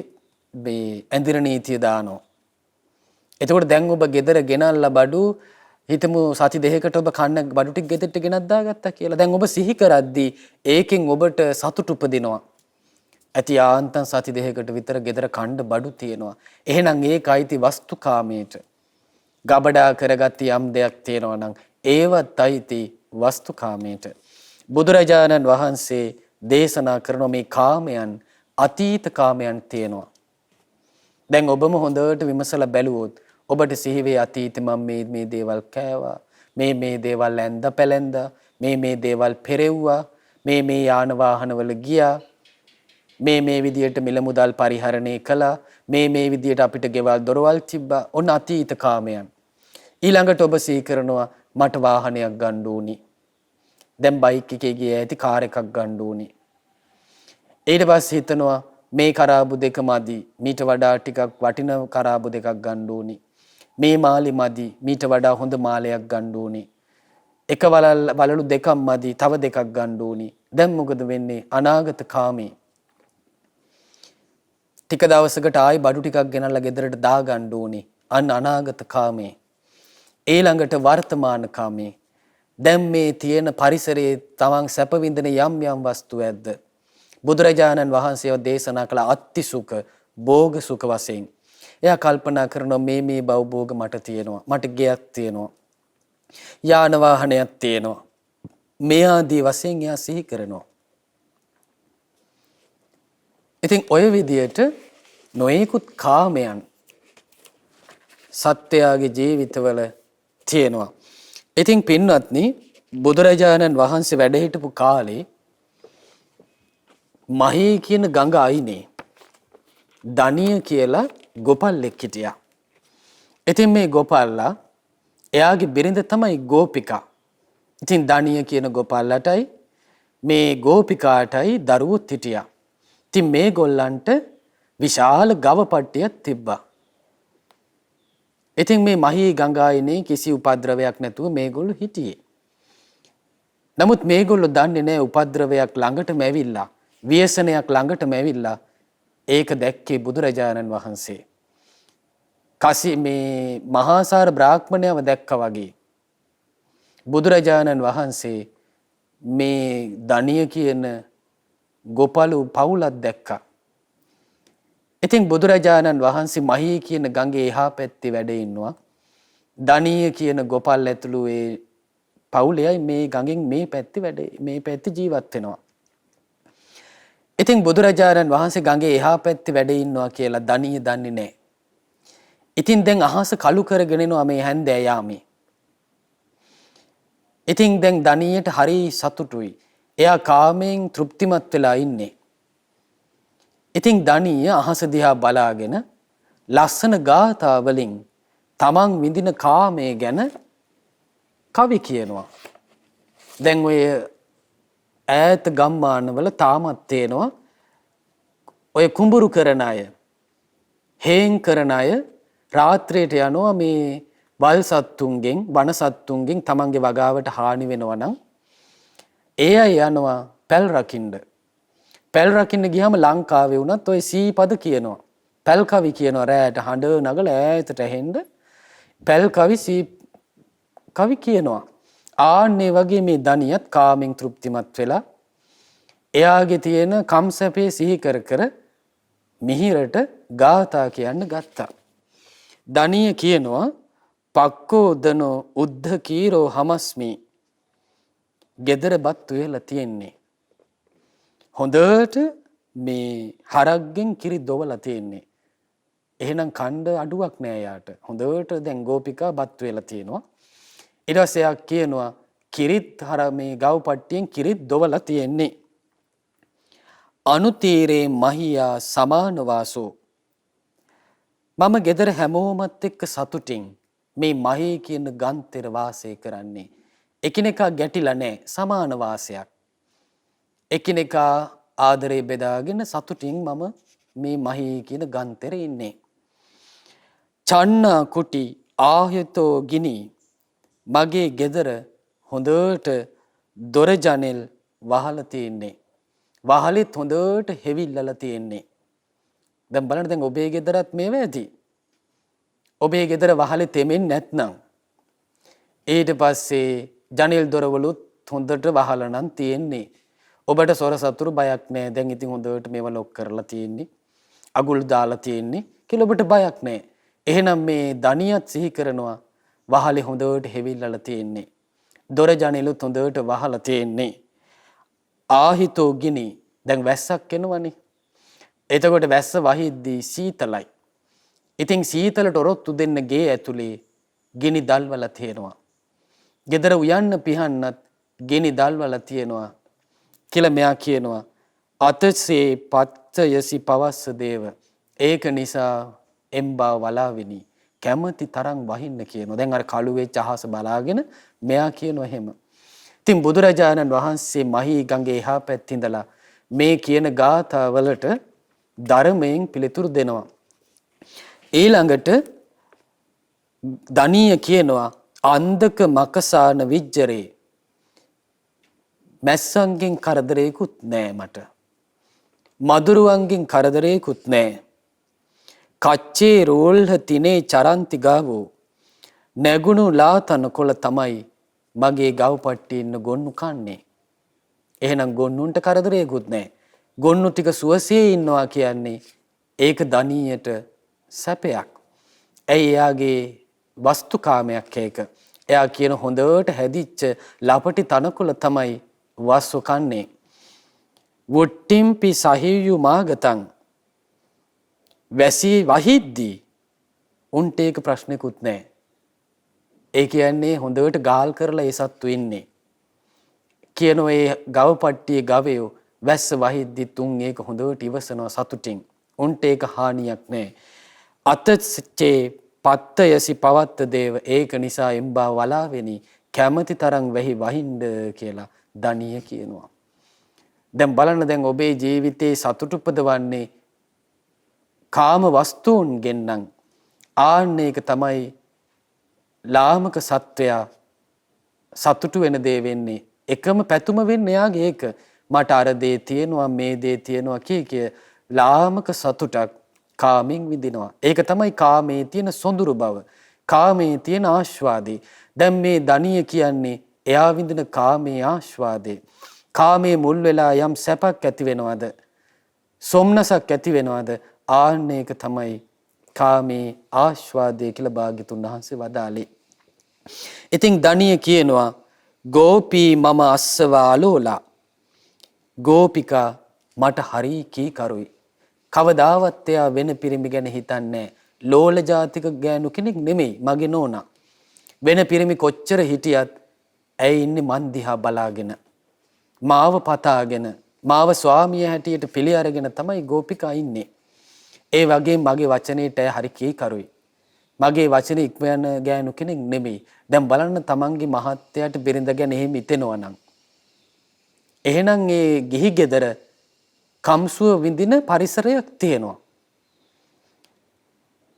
මේ ඇඳින නීතිය දානවා. එතකොට දැන් ඔබ ගෙදර ගෙනල්ලා බඩු හිතමු සති දෙකකට ඔබ කන්න බඩු ටික ගෙදරට ගෙනත් දාගත්තා කියලා. දැන් ඔබ සිහි කරද්දී ඒකෙන් ඔබට සතුට උපදිනවා. ඇති ආන්තම් සති දෙකකට විතර ගෙදර කන්න බඩු තියෙනවා. එහෙනම් ඒක අයිති වස්තුකාමයට. ගබඩා කරගත්ත යම් දෙයක් තියෙනවා නම් ඒවත් අයිති වස්තුකාමයට. බුදුරජාණන් වහන්සේ දේශනා කරන මේ කාමයන් අතීත කාමයන් තියෙනවා. දැන් ඔබම හොඳට විමසලා බැලුවොත් ඔබට සිහි වේ අතීතේ මම මේ දේවල් කෑවා, මේ දේවල් ඇඳ පැලැන්දා, මේ දේවල් පෙරෙව්වා, මේ යාන වාහනවල ගියා, මේ විදියට මිල මුදල් පරිහරණය කළා, මේ විදියට අපිට ගෙවල් දොරවල් තිබ්බා. ඔන්න අතීත කාමයන්. ඊළඟට ඔබ සිහි කරනවා මට වාහනයක් ගන්න ඕනි. දැන් බයික් එකේ ගියා ඇති කාර් එකක් ගන්න ඕනි. ඊට පස්සේ හිතනවා මේ කරාබු දෙක මදි. මීට වඩා ටිකක් වටින කරාබු දෙකක් ගන්න ඕනි. මේ මාළි මදි. මීට වඩා හොඳ මාලයක් ගන්න ඕනි. එක වලලු දෙකක් මදි. තව දෙකක් ගන්න ඕනි. දැන් මොකද වෙන්නේ? අනාගත කාමේ. ටික දවසකට ආයි බඩු ටිකක් ගෙනල්ලා ගෙදරට දා ගන්න ඕනි. අන්න අනාගත කාමේ. ඊළඟට වර්තමාන කාමේ. දැන් මේ තියෙන පරිසරයේ තමන් සැප විඳින යම් යම් වස්තු ඇද්ද? බුදුරජාණන් වහන්සේව දේශනා කළ අත්ති සුඛ, භෝග සුඛ වශයෙන්. එයා කල්පනා කරනවා මේ භවභෝග මට තියෙනවා. මට ගෙයක් තියෙනවා. යාන වාහනයක් තියෙනවා. මේ ආදී වශයෙන් එයා සිහි කරනවා. ඉතින් ඔය විදියට නොයෙකුත් කාමයන් සත්‍යයේ ජීවිතවල තියෙනවා. ඉතින් පින්වත්නි බුදුරජාණන් වහන්සේ වැඩ හිටපු කාලේ මහී කියන ගඟ අයිනේ දණිය කියලා ගොපල්ලෙක් හිටියා. ඉතින් මේ ගොපල්ලා එයාගේ බිරිඳ තමයි ගෝපිකා. ඉතින් දණිය කියන ගොපල්ලටයි මේ ගෝපිකාටයි දරුවොත් හිටියා. ඉතින් මේගොල්ලන්ට විශාල ගව පට්ටියක් තිබ්බා. ඉතින් මේ මහී ගංගායිනේ කිසි උපද්‍රවයක් නැතුව මේගොල්ලෝ හිටියේ. නමුත් මේගොල්ලෝ දන්නේ නැහැ උපද්‍රවයක් ළඟටම ඇවිල්ලා, ව්‍යසනයක් ළඟටම ඇවිල්ලා ඒක දැක්කේ බුදුරජාණන් වහන්සේ. මේ මහාසාර බ්‍රාහ්මණයව දැක්කා වගේ බුදුරජාණන් වහන්සේ මේ දණිය කියන ගොපලු පවුලක් දැක්කා. ඉතින් බුදුරජාණන් වහන්සේ මහී කියන ගඟේ එහා පැත්තේ වැඩ ඉන්නවා. දණිය කියන ගොපල් ඇතුළු ඒ පවුලයි මේ ගඟෙන් මේ පැත්තේ ජීවත් වෙනවා. ඉතින් බුදුරජාණන් වහන්සේ ගඟේ එහා පැත්තේ වැඩ ඉන්නවා කියලා දණිය දන්නේ නැහැ. ඉතින් දැන් අහස කළු කරගෙන එනවා මේ හැන්දෑ යාමේ. ඉතින් දැන් දණියට හරි සතුටුයි. එයා කාමයෙන් තෘප්තිමත් වෙලා ඉන්නේ. ඉතින් දණිය අහස දිහා බලාගෙන ලස්සන ගාථා වලින් තමන් විඳින කාමයේ ගැන කවි කියනවා. දැන් ඔය ඈත ගම්මානවල තාමත් තේනවා ඔය කුඹුරු කරන අය, හේන් කරන අය රාත්‍රියට යනවා මේ වල් සත්තුන්ගෙන්, වන සත්තුන්ගෙන් තමන්ගේ වගාවට හානි වෙනවා නම් ඒ අය යනවා පැල් රකින්න. පැල් රකින්න ගියාම ලංකාවේ වුණත් ඔය සීපද කියනවා. පැල් කවි කියනවා රැයට හඬ නගලා ඈතට ඇහෙන්න පැල් කවි කවි කියනවා. ආන්නේ වගේ මේ දණියත් කාමෙන් තෘප්තිමත් වෙලා එයාගේ තියෙන කම්සැපේ සිහි කර කර මිහිරට ගාථා කියන්න ගත්තා. දණිය කියනවා පක්කෝ දනෝ උද්ධ කීරෝ හමස්මි. ගෙදර බත් වේලා තියෙන්නේ. හොඳට මේ හරක්ගෙන් කිරි දොවලා තියෙන්නේ. එහෙනම් කණ්ඩ අඩුවක් නෑ යාට. හොඳට දැන් ගෝපිකා බත් වේලා තියෙනවා. ඊට පස්සේ යා කියනවා කිරිත් මේ ගව් පට්ටියෙන් කිරිත් දොවලා තියෙන්නේ. අනුතීරේ මහියා සමාන වාසෝ. මම ගෙදර හැමෝමත් එක්ක සතුටින් මේ මහී කියන ගන්තර වාසය කරන්නේ. එකිනෙකා ගැටිලා නැහැ, සමාන වාසයක්. එකිනෙකා ආදරේ බෙදාගෙන සතුටින් මම මේ මහී කියන ගන්තරේ ඉන්නේ. චන්න කුටි ආයතෝ ගිනි. මගේ ගෙදර හොඳට දොර ජනෙල් වහලා තියෙන්නේ. වහලෙත් හොඳට හෙවිල්ලලා තියෙන්නේ. දැන් බලන්න දැන් ඔබේ ගෙදරත් මේ වෙදී. ඔබේ ගෙදර වහලේ තෙමෙන්නේ නැත්නම් ඊට පස්සේ ජනෙල් දොරවලුත් හොඳට වහලා නම් තියෙන්නේ. ඔබට සොර සතුරු බයක් නැහැ. දැන් ඉතින් හොඳට මේව ලොක් කරලා තියෙන්නේ. අගුල් දාලා තියෙන්නේ. කියලා ඔබට බයක් නැහැ. එහෙනම් මේ දණියත් සිහි කරනවා වහලේ හොඳට හෙවිල්ලලා තියෙන්නේ. දොර ජනෙලුත් හොඳට වහලා තියෙන්නේ. ආහිතෝ ගිනි. දැන් වැස්සක් එනවනේ. එතකොට වැස්ස වහිද්දී සීතලයි. ඉතින් සීතලට ඔරොත්තු දෙන්න ගේ ඇතුලේ ගිනි දල්වලා තියෙනවා. ගෙදර උයන්න පිහන්නත් ගිනි දල්වලා තියෙනවා කියලා මෙයා කියනවා. අතසේ පත්තයසි පවස්ස දේව. ඒක නිසා එම්බා වලාවිනි කැමති තරම් වහින්න කියනවා. දැන් අර කළු වෙච්ච අහස බලාගෙන මෙයා කියනවා එහෙම. ඉතින් බුදුරජාණන් වහන්සේ මහී ගඟේ එහා පැත්තේ ඉඳලා මේ කියන ගාථා වලට ධර්මයෙන් පිළිතුරු දෙනවා. ඊළඟට දණීය කියනවා අන්ධක මකසාන විජ්ජරේ මැස්සන්ගෙන් කරදරේකුත් නෑ මට. මදුරුවන්ගෙන් කරදරේකුත් නෑ. කච්චේ රෝල්හ තිනේ චරන්ති ගාවෝ නැගුණු ලාතන කොළ තමයි මගේ ගව්පට්ටි ඉන්න ගොන්නු කන්නේ. එහෙනම් ගොන්නුන්ට කරදරේකුත් නෑ. ගොන්නු ටික සුවසේ ඉන්නවා කියන්නේ ඒක දණීයට සැපයක්. ඇයි එයාගේ වස්තුකාමයක් ඒක. එයා කියන හොඳට හැදිච්ච ලපටි තනකොළ තමයි වස්සු කන්නේ. වොට්ටිම්පි සහියු මාගතං වැසී වහිද්දී උන්ට ඒක ප්‍රශ්නකුත් නෑ. ඒ කියන්නේ හොඳට ගාල් කරලා ඒ සත්තු ඉන්නේ. කියන ඒ ගව පට්ටියේ ගවයෝ වැස්ස වහිද්දි තුන් ඒක හොඳට ඉවසනවා සතුටින්. උන්ට ඒක හානියක් නෑ. අතචේ පත්තයසි පවත්ත දේව ඒක නිසා එම්බා වලාවෙනි කැමති තරම් වෙහි වහින්ද කියලා දණීය කියනවා. දැන් බලන්න දැන් ඔබේ ජීවිතේ සතුට උපදවන්නේ කාම වස්තුන්ගෙන් නම් ආන්න ඒක තමයි ලාමක සත්වයා සතුටු වෙන දේ වෙන්නේ. එකම පැතුම වෙන්නේ යාගේ ඒක. මට අර දේ තියෙනවා මේ දේ තියෙනවා කිය ලාමක සතුටක් කාමෙන් විඳිනවා. ඒක තමයි කාමයේ තියෙන සොඳුරු බව. කාමයේ තියෙන ආස්වාදේ. දැන් මේ දණීය කියන්නේ එයා විඳින කාමයේ ආස්වාදේ. කාමයේ මුල් වෙලා යම් සැපක් ඇති වෙනවද? සොම්නසක් ඇති වෙනවද? ආන්න ඒක තමයි කාමයේ ආස්වාදය කියලා භාග්‍යතුන් වහන්සේ වදාළේ. ඉතින් දණීය කියනවා ගෝපී මම අස්සවාලෝලා ගෝපිකා මට හරි කීකරුයි. කවදාවත් එයා වෙන පිරිමි ගැන හිතන්නේ ලෝල ජාතික ගෑනු කෙනෙක් නෙමෙයි මගේ නෝනා. වෙන පිරිමි කොච්චර හිටියත් ඇයි ඉන්නේ මන් දිහා බලාගෙන මාව පතාගෙන මාව ස්වාමියා හැටියට පිළි අරගෙන තමයි ගෝපිකා ඉන්නේ. ඒ වගේ මගේ වචනේට හරි කීකරුයි. මගේ වචනේ ඉක්මන ගෑනු කෙනෙක් නෙමෙයි. දැන් බලන්න තමන්ගේ මහත්යට බිරිඳ ගැන එහෙම හිතෙනවා නම්. එහෙනම් ඒ ගිහි ගෙදර කම්සුව විඳින පරිසරයක් තියෙනවා.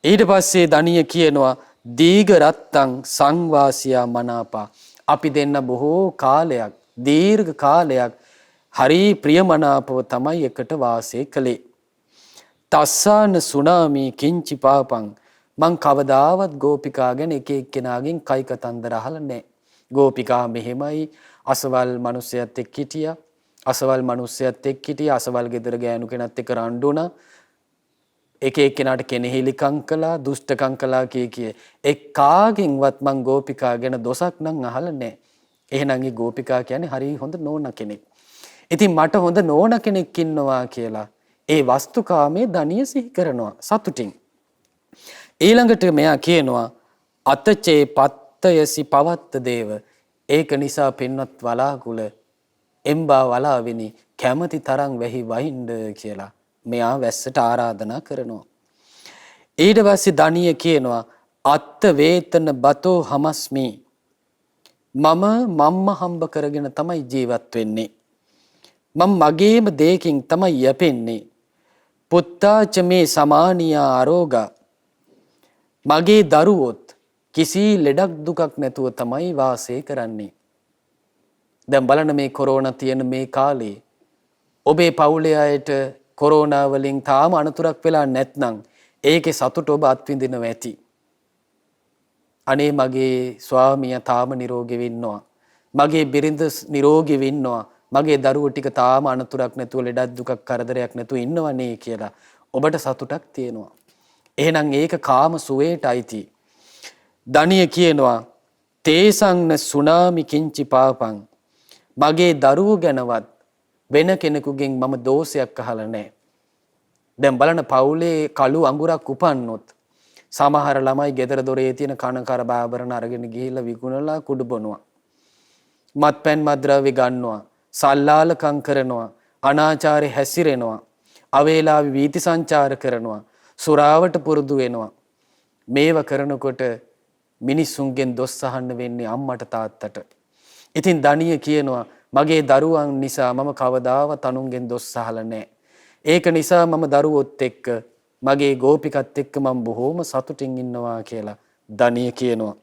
ඊට පස්සේ දණීය කියනවා දීඝ රත්තං සංවාසියා මනාපා අපි දෙන්න බොහෝ කාලයක් දීර්ඝ කාලයක් හරි ප්‍රියමනාපව තමයි එකට වාසය කළේ. තස්සාන සුනාමි කිංචි පාපං මං කවදාවත් ගෝපිකා ගැන එක එක්කෙනාගෙන් කයි කතන්දර අහලා නැහැ. ගෝපිකා මෙහෙමයි අසවල් මිනිස්සයත් එක්ක හිටියා. අසවල් මිනිස්සයත් එක්ක හිටියා. අසවල් ගෙදර ගෑනු කෙනත් එක්ක රණ්ඩු වුණා. එක එක්කෙනාට කෙනෙහිලිකම් කළා, දුෂ්ටකම් කළා කිය. එක්කාගෙන්වත් මං ගෝපිකා ගැන දොසක් නම් අහලා නැහැ. එහෙනම් ඒ ගෝපිකා කියන්නේ හරි හොඳ නෝනා කෙනෙක්. ඉතින් මට හොඳ නෝනා කෙනෙක් ඉන්නවා කියලා ඒ වස්තුකාමයේ දණීය සිහි කරනවා සතුටින්. ඊළඟට මෙයා කියනවා අතචේ පත්තයසි පවත්ත දේව ඒක නිසා පින්වත් වලාකුල එම්බා වලාවෙනි කැමති තරම් වෙහි වහින්ද කියලා මෙයා වැස්සට ආරාධනා කරනවා. ඊට පස්සේ දණීය කියනවා අත්ත වේතන බතෝ හමස්මි මම හම්බ කරගෙන තමයි ජීවත් වෙන්නේ. මම මගේම දෙයකින් තමයි යැපෙන්නේ. පුත්තාච මේ සමානියා ආරෝගා මගේ දරුවොත් කිසි ලෙඩක් දුකක් නැතුව තමයි වාසය කරන්නේ. දැන් බලන්න මේ කොරෝනා තියෙන මේ කාලේ ඔබේ පවුලේ අයට කොරෝනා වලින් තාම අනතුරක් වෙලා නැත්නම් ඒකේ සතුට ඔබ අත්විඳිනවා ඇති. අනේ මගේ ස්වාමියා තාම නිරෝගී වෙන්නවා. මගේ බිරිඳ නිරෝගී වෙන්නවා. මගේ දරුවෝ ටික තාම අනතුරක් නැතුව ලෙඩක් දුකක් කරදරයක් නැතුව ඉන්නවනේ කියලා ඔබට සතුටක් තියෙනවා. එහෙනම් ඒක කාම සුවේට අයිති. දණීය කියනවා තේසංන සුනාමි කිංචි පාපං මගේ දරුවෝ ගැනවත් වෙන කෙනෙකුගෙන් මම දෝෂයක් අහලා නැහැ. දැන් බලන්න පවුලේ කළු අඟුරක් උපන්නොත් සමහර ළමයි ගෙදර දොරේ තියෙන කන කර බාබරන අරගෙන ගිහිල්ලා විකුණලා කුඩු බොනවා. මත්පැන් මද්ද්‍රව්‍ය ගන්නවා. සල්ලාලකම් කරනවා. අනාචාරය හැසිරෙනවා. අවේලාවේ වීති සංචාර කරනවා. සුරාවට පුරුදු වෙනවා. මේව කරනකොට මිනිස්සුන්ගෙන් දොස් අහන්න වෙන්නේ අම්මට තාත්තට. ඉතින් දණීය කියනවා මගේ දරුවන් නිසා මම කවදාවත් අනුන්ගෙන් දොස් අහලා නැහැ. ඒක නිසා මම දරුවොත් එක්ක මගේ ගෝපිකත් එක්ක මම බොහොම සතුටින් ඉන්නවා කියලා ධනිය කියනවා.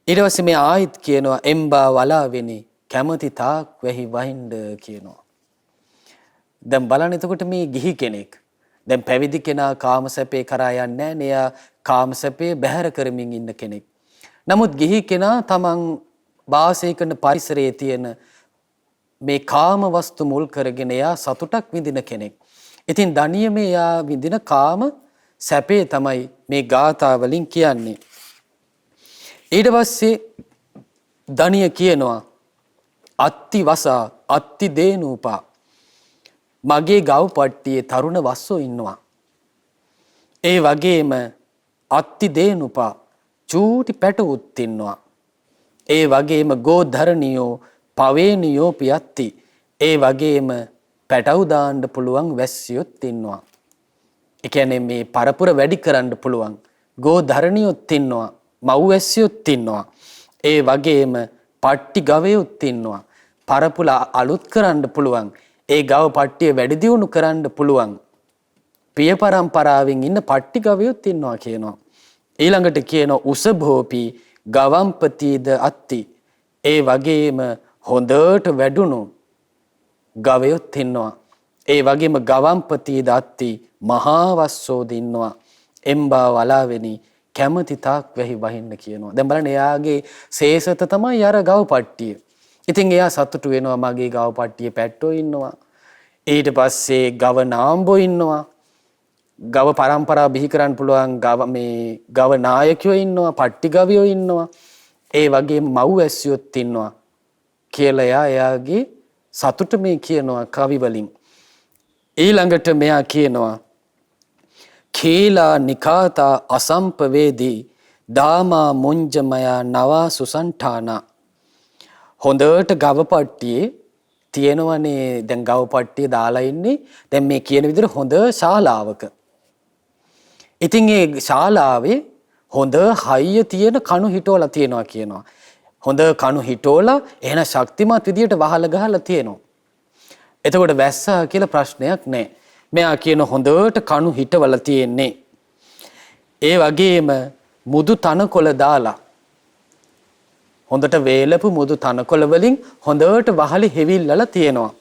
ඊට පස්සේ මේ ආයිත් කියනවා එම්බා වලාවෙනි කැමති තාක් වෙහි වහින්ද කියනවා. දැන් බලන්න එතකොට මේ ගිහි කෙනෙක් දැන් පැවිදි කෙනා කාමසැපේ කරා යන්නේ නැහැ නේ. එයා කාමසැපේ බැහැර කරමින් ඉන්න කෙනෙක්. නමුත් ගිහි කෙනා තමන් වාසය කරන පරිසරයේ තියෙන මේ කාම වස්තු මුල් කරගෙන එයා සතුටක් විඳින කෙනෙක්. ඉතින් ධනියමේ එයා විඳින කාම සැපේ තමයි මේ ගාථා වලින් කියන්නේ. ඊට පස්සේ ධනිය කියනවා අත්ති වසා අත්ති දේනූපා මගේ ගව් පට්ටියේ තරුණ වස්සෝ ඉන්නවා. ඒ වගේම අත්ති දේනුපා චූටි පැටවුත් ඉන්නවා. ඒ වගේම ගෝධරණියෝ පවේනියෝ පියත්ති. ඒ වගේම පැටවු දාන්න පුළුවන් වැස්සියොත් ඉන්නවා. ඒ කියන්නේ මේ පරපුර වැඩි කරන්න පුළුවන් ගෝධරණියොත් ඉන්නවා. මව් වැස්සියොත් ඉන්නවා. ඒ වගේම පට්ටි ගවයොත් ඉන්නවා. පරපුර අලුත් කරන්න පුළුවන්. ඒ ගව පට්ටිය වැඩි දියුණු කරන්න පුළුවන්. පිය පරම්පරාවෙන් ඉන්න පට්ටි ගවයොත් ඉන්නවා කියනවා. ඊළඟට කියනවා උසභෝපි ගවම්පතිද අත්ති. ඒ වගේම හොඳට වැඩුණු ගවයොත් ඉන්නවා. ඒ වගේම ගවම්පතිද අත්ති මහා වස්සෝද ඉන්නවා. එම්බා වලාවෙනි කැමති තාක් වෙහි වහින්න කියනවා. දැන් බලන්න එයාගේ ශේෂත තමයි අර ගව පට්ටිය. ඉතින් එයා සතුටු වෙනවා මගේ ගව පට්ටියේ පැට්ටෝ ඉන්නවා. ඊට පස්සේ ගව නාම්බෝ ඉන්නවා. ගව පරම්පරාව බිහි කරන්න පුළුවන් ගව නායකයෝ ඉන්නවා. පට්ටි ගවයෝ ඉන්නවා. ඒ වගේම මව් ඇස්සියොත් ඉන්නවා කියලා එයාගේ සතුට මේ කියනවා කවි වලින්. ඊළඟට මෙයා කියනවා කේලා නිකාතා අසම්පවේදී දාමා මුංජමයා නවා සුසන්ඨානා. හොඳට ගව පට්ටියේ තියෙනවනේ දැන් ගව පට්ටිය දාලා ඉන්නේ දැන් මේ කියන විදිහට හොඳ ශාලාවක. ඉතින් ඒ ශාලාවේ හොඳ හයිය තියෙන කණු හිටෝලා තියෙනවා කියනවා. හොඳ කණු හිටෝලා එහෙන ශක්තිමත් විදිහට වහල ගහලා තියෙනවා. එතකොට වැස්සා කියලා ප්‍රශ්නයක් නැහැ. මෙයා කියන හොඳට කණු හිටවල තියෙන්නේ. ඒ වගේම මුදු තනකොළ දාලා හොඳට වේලපු මුදු තනකොළ වලින් හොඳට වහලි හෙවිල්ලලා තියෙනවා.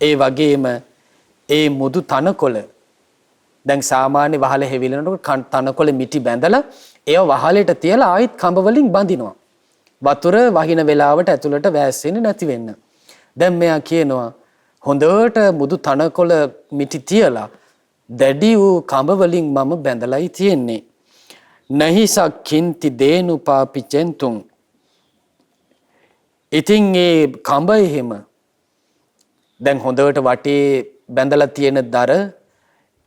ඒ වගේම ඒ මුදු තනකොළ දැන් සාමාන්‍ය වහල හෙවිලනකොට තනකොළ මිටි බැඳලා ඒව වහලෙට තියලා ආයෙත් කඹ වලින් බඳිනවා. වතුර වහින වෙලාවට ඇතුළට වැස්සෙන්නේ නැති වෙන්න. දැන් මෙයා කියනවා හොඳට මුදු තනකොළ මිටි තියලා දැඩි වූ කඹ වලින් මම බැඳලායි තියෙන්නේ. නහිසක් කින්ති දේනුපාපි චෙන්තුන්. ඉතින් ඒ කඹ එහෙම දැන් හොඳට වටේ බැඳලා තියෙන දර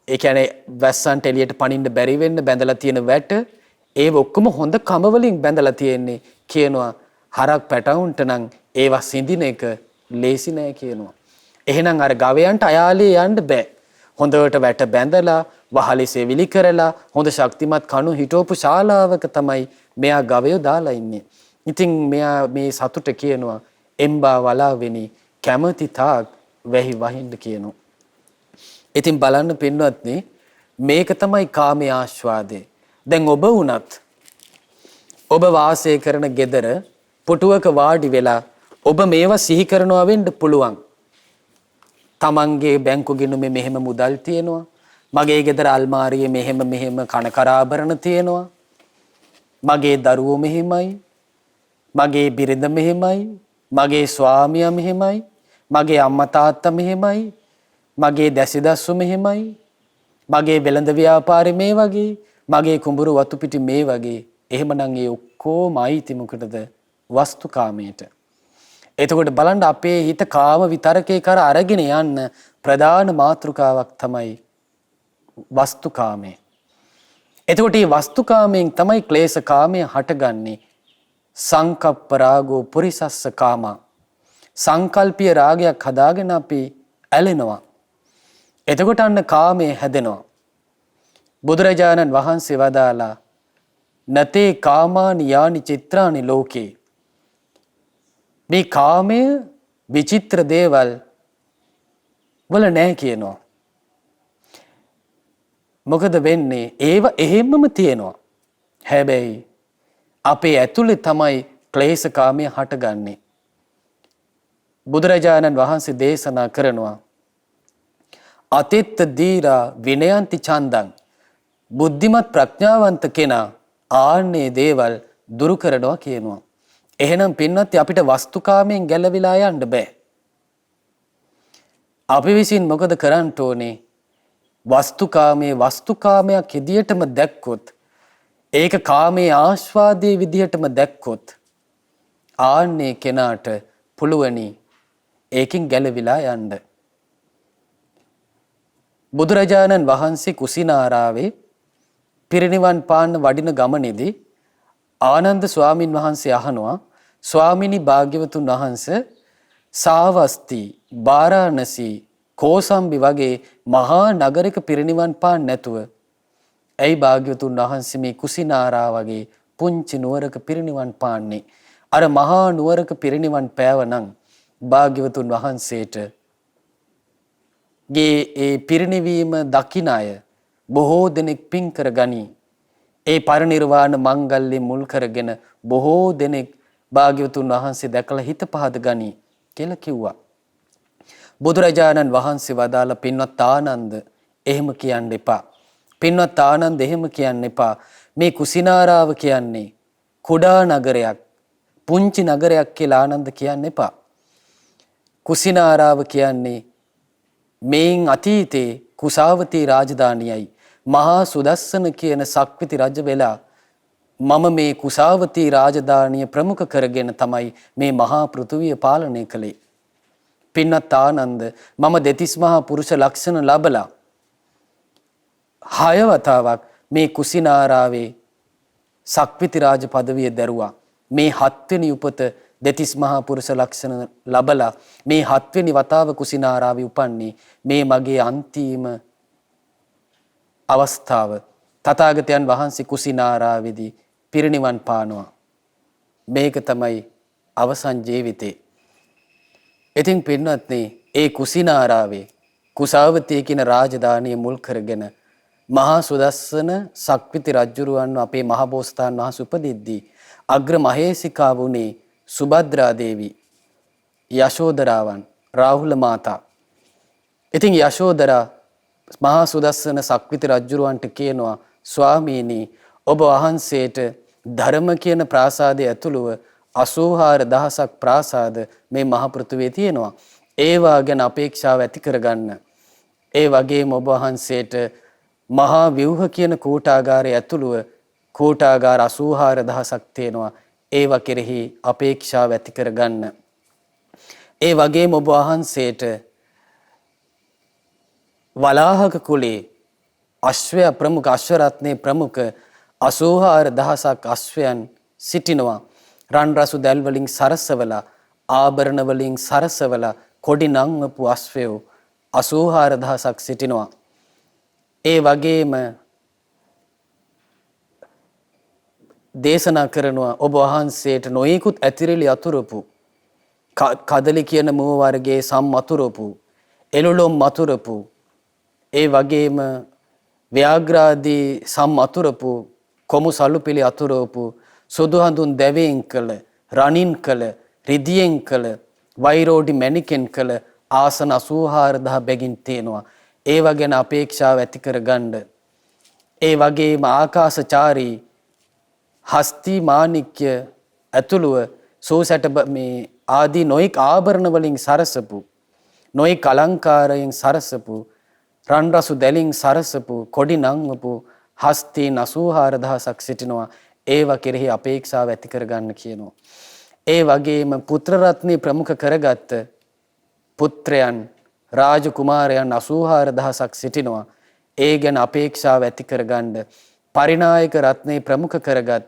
ඒ කියන්නේ වැස්සන්ට එළියට පනින්න බැරි වෙන්න බැඳලා තියෙන වැට ඒව ඔක්කොම හොඳ කඹ වලින් බැඳලා තියෙන්නේ කියනවා. හරක් පැටවුන්ට නම් ඒවා සිඳින එක ලේසි නෑ කියනවා. එහෙනම් අර ගවයන්ට අයාලේ යන්න බෑ. හොඳට වැට බැඳලා වහලේ සෙවිලි කරලා හොඳ ශක්තිමත් කණු හිටවපු ශාලාවක තමයි මෙයා ගවයෝ දාලා ඉන්නේ. ඉතින් මෙයා මේ සතුට කියනවා එම්බා වලාවෙනි කැමති තාක් වෙහි වහින්න කියනවා. ඉතින් බලන්න පින්වත්නි මේක තමයි කාමයේ ආස්වාදේ. දැන් ඔබ වුණත් ඔබ වාසය කරන ගෙදර පුටුවක වාඩි වෙලා ඔබ මේවා සිහි කරනවා වෙන්න පුළුවන්. තමන්ගේ බැංකු ගිණුමේ මෙහෙම මුදල් තියෙනවා. මගේ ගෙදර අල්මාරියේ මෙහෙම කනකරාභරණ තියෙනවා. මගේ දරුවෝ මෙහෙමයි. මගේ බිරිඳ මෙහෙමයි. මගේ ස්වාමියා මෙහෙමයි. මගේ අම්මා තාත්තා මෙහෙමයි. මගේ දැසිදස්සු මෙහෙමයි. මගේ වෙළඳ ව්‍යාපාරේ මේ වගේ. මගේ කුඹුරු වතු පිටි මේ වගේ. එහෙමනම් ඒ ඔක්කොම අයිති මොකටද? වස්තුකාමයට. එතකොට බලන්න අපේ හිත කාම විතරකේ කර අරගෙන යන්න ප්‍රධාන මාතෘකාවක් තමයි වස්තුකාමය. එතකොට මේ වස්තුකාමයෙන් තමයි ක්ලේශකාමය හටගන්නේ. සංකප්ප රාගෝ පුරිසස්ස කාමා. සංකල්පීය රාගයක් හදාගෙන අපි ඇලෙනවා. එතකොට අන්න කාමයේ හැදෙනවා. බුදුරජාණන් වහන්සේ වදාලා නතේ කාමානි යානි චිත්‍රානි ලෝකේ. මේ කාමය විචිත්‍ර දේවල් වල නැහැ කියනවා. මොකද වෙන්නේ? ඒව එහෙම්මම තියෙනවා. හැබැයි අපේ ඇතුලේ තමයි ක්ලේශකාමයේ හටගන්නේ. බුදුරජාණන් වහන්සේ දේශනා කරනවා අතිත්ත දීරා විනයන්ති ඡන්දං. බුද්ධිමත් ප්‍රඥාවන්ත කෙනා ආන්නේ දේවල් දුරු කරනවා කියනවා. එහෙනම් පින්වත් අපිට වස්තුකාමයෙන් ගැලවිලා යන්න බෑ. අපි විසින් මොකද කරන්න ඕනේ? වස්තුකාමයක් විදියටම දැක්කොත්, ඒක කාමයේ ආස්වාදයේ විදියටම දැක්කොත් ආන්නේ කෙනාට පුළුවනි ඒකෙන් ගැලවිලා යන්න. බුදුරජාණන් වහන්සේ කුසිනාරාවේ පිරිනිවන් පාන්න වඩින ගමනේදී ආනන්ද ස්වාමින් වහන්සේ අහනවා, ස්වාමිනී භාග්‍යවතුන් වහන්සේ සාවස්ති, වාරාණසි, කෝසම්බි වගේ මහා නගරයක පිරිනිවන් පාන්න නැතුව ඇයි භාග්‍යවතුන් වහන්සේ මේ කුසිනාරා වගේ පුංචි නුවරක පිරිනිවන් පාන්නේ? අර මහා නුවරක පිරිනිවන් පෑවනම් භාග්‍යවතුන් වහන්සේට ඒ පිරිනිවීම දකින අය බොහෝ දෙනෙක් පින් කරගනි. ඒ පරිනිර්වාණ මංගල්‍ය මුල් කරගෙන බොහෝ දෙනෙක් භාග්‍යවතුන් වහන්සේ දැකලා හිත පහද ගනි කියලා කිව්වා. බුදුරජාණන් වහන්සේ වදාළ පින්වත් ආනන්ද එහෙම කියන්න එපා. පින්වත් ආනන්ද එහෙම කියන්න එපා. මේ කුසිනාරාව කියන්නේ කුඩා නගරයක්, පුංචි නගරයක් කියලා ආනන්ද කියන්න එපා. කුසිනාරාව කියන්නේ මේන් අතීතේ කුසාවතී රාජධානියයි. මහා සුදස්සන කියන සක්විති රජ වෙලා මම මේ කුසාවතී රාජධානිය ප්‍රමුඛ කරගෙන තමයි මේ මහා පෘථුවිය පාලනය කළේ. පින්වත් ආනන්ද මම දෙතිස් මහා පුරුෂ ලක්ෂණ ලබලා 6 වතාවක් මේ කුසිනාරාවේ සක්විති රාජ පදවිය දැරුවා. මේ 7 වෙනි උපත දෙතිස් මහා පුරුෂ ලක්ෂණ ලබලා මේ 7 වෙනි වතාව කුසිනාරාවේ උපන්නේ. මේ මගේ අන්තිම අවස්ථාව. තථාගතයන් වහන්සේ කුසිනාරාවේදී පිරිනිවන් පානවා. මේක තමයි අවසන් ජීවිතේ. ඉතින් පින්වත්නි, ඒ කුසිනාරාවේ කුසාවතී කියන රාජධානිය මුල් කරගෙන මහා සුදස්සන සක්විති රජුරවන්ව අපේ මහබෝසතාණන් වහන්සේ උපදිද්දී අග්‍ර මහේසිකා වුණේ සුභද්‍රා දේවී, යශෝදරාවන්, රාහුල මාතා. ඉතින් යශෝදරා මහා සුදස්සන සක්විති රජුරවන්ට කියනවා, ස්වාමීනි ඔබ වහන්සේට ධර්ම කියන ප්‍රාසාදය ඇතුළුව 84000ක් ප්‍රාසාද මේ මහ පෘථුවියේ තියෙනවා. ඒවා ගැන අපේක්ෂාව ඇති කරගන්න. ඒ වගේම ඔබ වහන්සේට මහා ව්‍යුහ කියන කූටාගාරය ඇතුළුව කූටාගාර 84000ක් තියෙනවා. ඒවා කෙරෙහි අපේක්ෂාව ඇති කරගන්න. ඒ වගේම ඔබ වහන්සේට වලාහක කුලේ අශ්වය ප්‍රමුඛ අශ්ව රත්නේ ප්‍රමුඛ 84000ක් අශ්වයන් සිටිනවා. රන් රසු දැල් වලින් සරසවලා ආභරණ වලින් සරසවලා කොඩි නංවපු අශ්වයෝ 84000ක් සිටිනවා. ඒ වගේම දේශනා කරනවා ඔබ වහන්සේට නොයෙකුත් ඇතිරිලි අතුරපු කදලි කියන මුව වර්ගයේ සම් අතුරපු එළුළුම් අතුරපු ඒ වගේම ව්‍යාග්‍රාදී සම් අතුරපු කොමු සලුපිලි අතුරපු සුදු හඳුන් දැවයෙන් කළ රණින් කළ රිදියෙන් කළ වෛරෝඩි මැණිකෙන් කළ ආසන 84000 බැගින් තියෙනවා. ඒව ගැන අපේක්ෂාව ඇති කරගන්න. ඒ වගේම ආකාශචාරී හස්ති මාණික්‍ය ඇතුළුව සෝසැට මේ ආදී නොයෙක් ආභරණ වලින් සරසපු නොයෙක් අලංකාරයෙන් සරසපු රන් රසු දැලින් සරසපු කොඩි නංවපු හස්තීන් 84000ක් සිටිනවා. ඒවා කෙරෙහි අපේක්ෂාව ඇති කරගන්න කියනවා. ඒ වගේම පුත්‍ර රත්නේ ප්‍රමුඛ කරගත්ත පුත්‍රයන් රාජකුමාරයන් 84000ක් සිටිනවා. ඒ ගැන අපේක්ෂාව ඇති කරගන්න. පරිනායක රත්නේ ප්‍රමුඛ කරගත්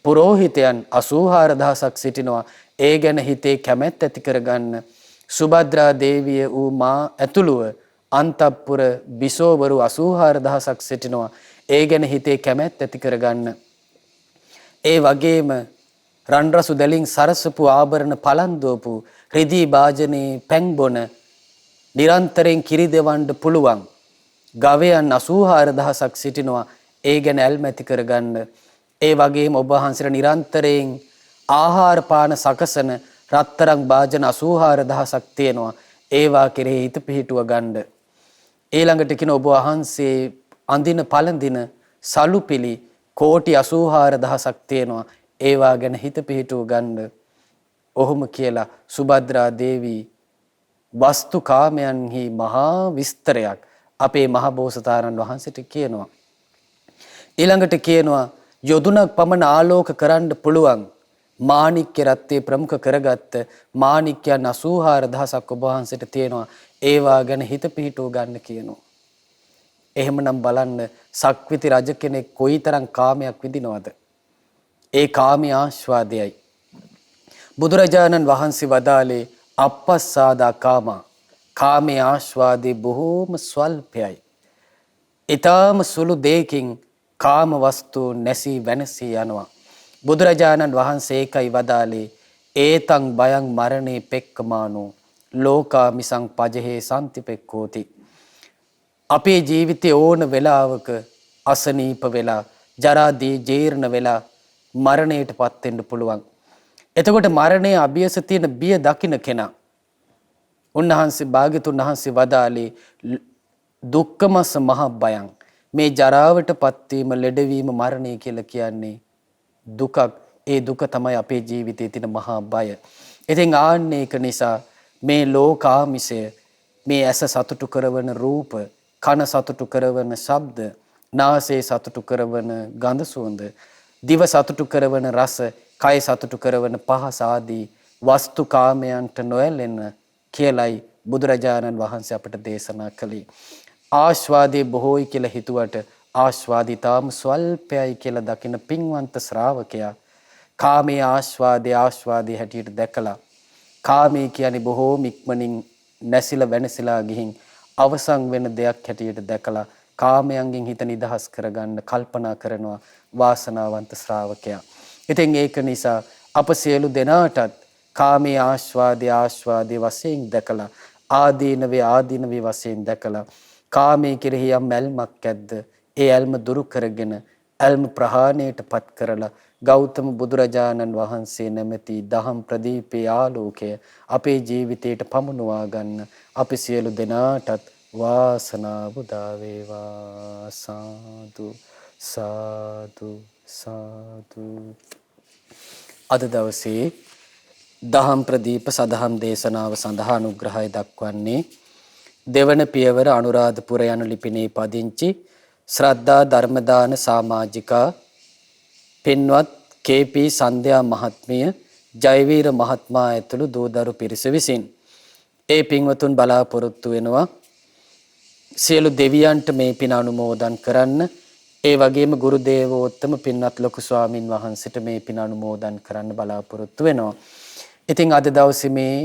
පුරෝහිතයන් 84000ක් සිටිනවා. ඒ ගැන හිතේ කැමැත්ත ඇති කරගන්න. සුභද්‍රා දේවිය වූ මා ඇතුළුව අන්තපුර බිසෝවරු 84000ක් සිටිනවා. ඒ ගැන හිතේ කැමැත්ත ඇති කරගන්න. ඒ වගේම රන් රසු දැලින් සරසපු ආභරණ පලන්දෝපු රිදී භාජනයේ පැන් බොන නිරන්තරයෙන් කිරි දෙවන්න පුළුවන් ගවයන් 84000ක් සිටිනවා. ඒ ගැන ඇල්ම ඇති කරගන්න. ඒ වගේම ඔබ වහන්සේලා නිරන්තරයෙන් ආහාර පාන සකසන රත්තරන් භාජන 84000ක් තියෙනවා. ඒවා කෙරෙහි හිත පිහිටුව ගන්න. ඊළඟට කියන ඔබ වහන්සේ අඳින පළඳින සලුපිලි කෝටි 84000ක් තියෙනවා. ඒවා ගැන හිත පිහිටුව ගන්න. ඔහොම කියලා සුභද්‍රා දේවී වස්තු කාමයන්හි මහා විස්තරයක් අපේ මහ බෝසතාණන් වහන්සේට කියනවා. ඊළඟට කියනවා යොදුනක් පමණ ආලෝක කරන්න පුළුවන් මාණික්‍ය රත්නයේ ප්‍රමුඛ කරගත්ත මාණික්‍යයන් 84000ක් ඔබ වහන්සේට තියෙනවා. ඒවා ගැන හිත පිහිටුව ගන්න කියනවා. එහෙමනම් බලන්න සක්විති රජ කෙනෙක් කොයිතරම් කාමයක් විඳිනවද? ඒ කාමී ආස්වාදයයි බුදුරජාණන් වහන්සේ වදාළේ අපස්සාදා කාමා. කාමී ආස්වාදේ බොහෝම ස්වල්පයයි. ඊටාම සුළු දෙයකින් කාම වස්තු නැසී වෙනසී යනවා. බුදුරජාණන් වහන්සේ ඒකයි වදාළේ ඒතං බයං මරණේ පෙක්කමානෝ ලෝකා මිසං පජහේ සම්තිපෙක්කෝති. අපේ ජීවිතේ ඕන වෙලාවක අසනීප වෙලා ජරාදී ජීර්ණ වෙලා මරණයටපත් වෙන්න පුළුවන්. එතකොට මරණයේ අභියස තියෙන බිය දකින්න කෙනා උන්වහන්සේ භාග්‍යතුන් වහන්සේ වදාළේ දුක්ඛමස්ස මහ භයං. මේ ජරාවටපත් වීම ලෙඩවීම මරණය කියලා කියන්නේ දුකක්. ඒ දුක තමයි අපේ ජීවිතයේ තියෙන මහා බය. ඉතින් ආන්න ඒක නිසා මේ ලෝකාමිසය මේ ඇස සතුටු කරවන රූප, කන සතුටු කරවන ශබ්ද, නාසය සතුටු කරවන ගඳ සුවඳ, දිව සතුටු කරවන රස, කය සතුටු කරවන පහස ආදී වස්තු කාමයන්ට නොඇලෙන්න කියලයි බුදුරජාණන් වහන්සේ අපට දේශනා කළේ. ආස්වාදයේ බොහෝයි කියලා හිතුවට ආස්වාදිතාම ස්වල්පයයි කියලා දකින පින්වන්ත ශ්‍රාවකයා කාමයේ ආස්වාදයේ හැටියට දැකලා කාමයේ කියන්නේ බොහෝම ඉක්මනින් නැසිලා වෙනසිලා ගිහින් අවසන් වෙන දෙයක් හැටියට දැකලා කාමයන්ගෙන් හිත නිදහස් කරගන්න කල්පනා කරනවා වාසනාවන්ත ශ්‍රාවකයා. ඉතින් ඒක නිසා අප සියලු දෙනාටත් කාමයේ ආස්වාදයේ වශයෙන් දැකලා ආදීනවේ වශයෙන් දැකලා කාමයේ කෙරෙහි යම් ඇල්මක් ඇද්ද ඒ ඇල්ම දුරු කරගෙන ඇල්ම ප්‍රහාණයටපත් කරලා ගෞතම බුදුරජාණන් වහන්සේ නැමැති දහම් ප්‍රදීපේ ආලෝකය අපේ ජීවිතයට පමුණුවා ගන්න අපි සියලු දෙනාටත් වාසනාව උදා වේවා. සාදු සාදු සාදු. අද දවසේ දහම් ප්‍රදීප සදහම් දේශනාව සඳහා අනුග්‍රහය දක්වන්නේ දෙවන පියවර අනුරාධපුර යන ලිපිනේ පදිංචි ශ්‍රද්ධා ධර්මදාන සමාජිකා පින්වත් කේ.පී. සන්ධ්‍යා මහත්මිය, ජයවීර මහත්මයා ඇතුළු දූදරු පිරිස විසින් ඒ පින්වතුන් බලාපොරොත්තු වෙනවා සියලු දෙවියන්ට මේ පින අනුමෝදන් කරන්න. ඒ වගේම ගුරු දේවෝත්තම පින්වත් ලොකු ස්වාමින් වහන්සේට මේ පින අනුමෝදන් කරන්න බලාපොරොත්තු වෙනවා. ඉතින් අද දවසේ මේ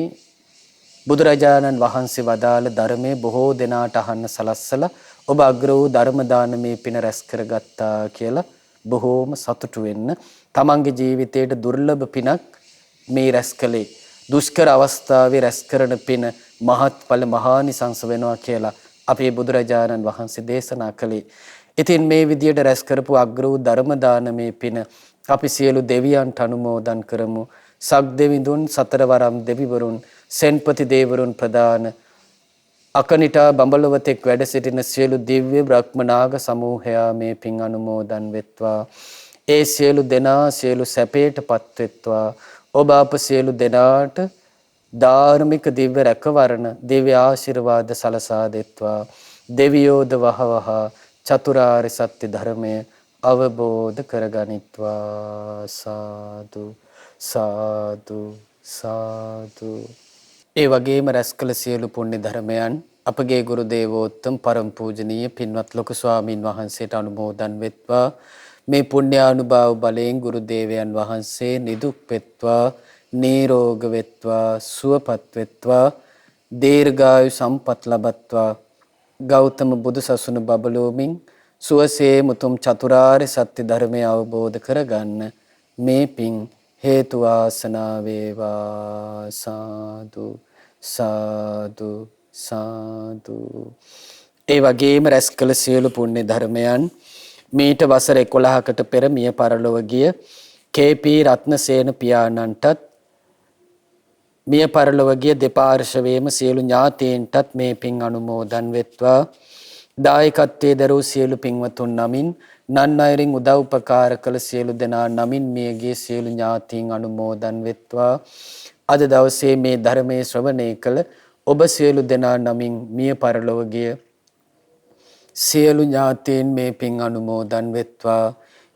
බුදුරජාණන් වහන්සේ වදාළ ධර්මයේ බොහෝ දෙනාට අහන්න සලස්සලා ඔබ අග්‍ර වූ ධර්ම දානමේ පින රැස් කරගත්තා කියලා බොහෝම සතුටු වෙන්න. තමන්ගේ ජීවිතයේ දුර්ලභ පිනක් මේ රැස් කළේ. දුෂ්කර අවස්ථාවේ රැස් කරන පින මහත්ඵල මහානිසංස වෙනවා කියලා අපේ බුදුරජාණන් වහන්සේ දේශනා කළේ. ඉතින් මේ විදියට රැස් කරපු අග්‍ර වූ ධර්ම දානමේ පින අපි සියලු දෙවියන්ට අනුමෝදන් කරමු. සක්දෙවිඳුන් සතරවරම් දෙවිවරුන් සෙන්පති දේවරුන් ප්‍රදාන අකනිටා බඹලවතෙක් වැඩ සිටින සියලු දිව්‍ය බ්‍රහ්මනාග සමූහයා මේ පින් අනුමෝදන් වෙත්වා. ඒ සියලු දෙනා සියලු සැපයටපත් වෙත්වා. ඔබ අප සියලු දෙනාට ධාර්මික දිව්‍ය රැකවරණ දිව්‍ය ආශිර්වාද සලසා දෙත්වා. දෙවියෝද වහවහ චතුරාර්ය සත්‍ය ධර්මය අවබෝධ කරගනිත්වා. සාදු සාදු සාදු. ඒ වගේම රැස් කළ සියලු පුණ්‍ය ධර්මයන් අපගේ ගුරු දේවෝත්තම පරම පූජනීය පින්වත් ලොකු ස්වාමින් වහන්සේට අනුමෝදන් වෙත්වා. මේ පුණ්‍යානුභාව බලයෙන් ගුරු දේවයන් වහන්සේ නිදුක් වෙත්වා, නිරෝග වෙත්වා, සුවපත් වෙත්වා, දීර්ඝායු සම්පත් ලබත්වා. ගෞතම බුදු සසුන බබලෝමින් සුවසේ මුතුම් චතුරාර්ය සත්‍ය ධර්මය අවබෝධ කරගන්න මේ පින් හේතු වාසනා වේවා. සාදු සාදු සාදු. ඒ වගේම රැස් කළ සියලු පුණ්‍ය ධර්මයන් මීට වසර 11කට පෙර මිය පරලොව ගිය කේ.පී. රත්නසේන පියාණන්ටත් මිය පරලොව ගිය දෙපාර්ශවයේම සියලු ඥාතීන්ටත් මේ පින් අනුමෝදන් වෙත්වා. දායකත්වයේ දරූ සියලු පින්වතුන් නමින් නන් අයරින් උදව් උපකාර කළ සියලු දෙනා නමින් මියගිය සියලු ඥාතීන් අනුමෝදන් වෙත්වා. අද දවසේ මේ ධර්මයේ ශ්‍රවණය කළ ඔබ සියලු දෙනා නමින් මිය පරලොව ගිය සියලු ඥාතීන් මේ පින් අනුමෝදන් වෙත්වා.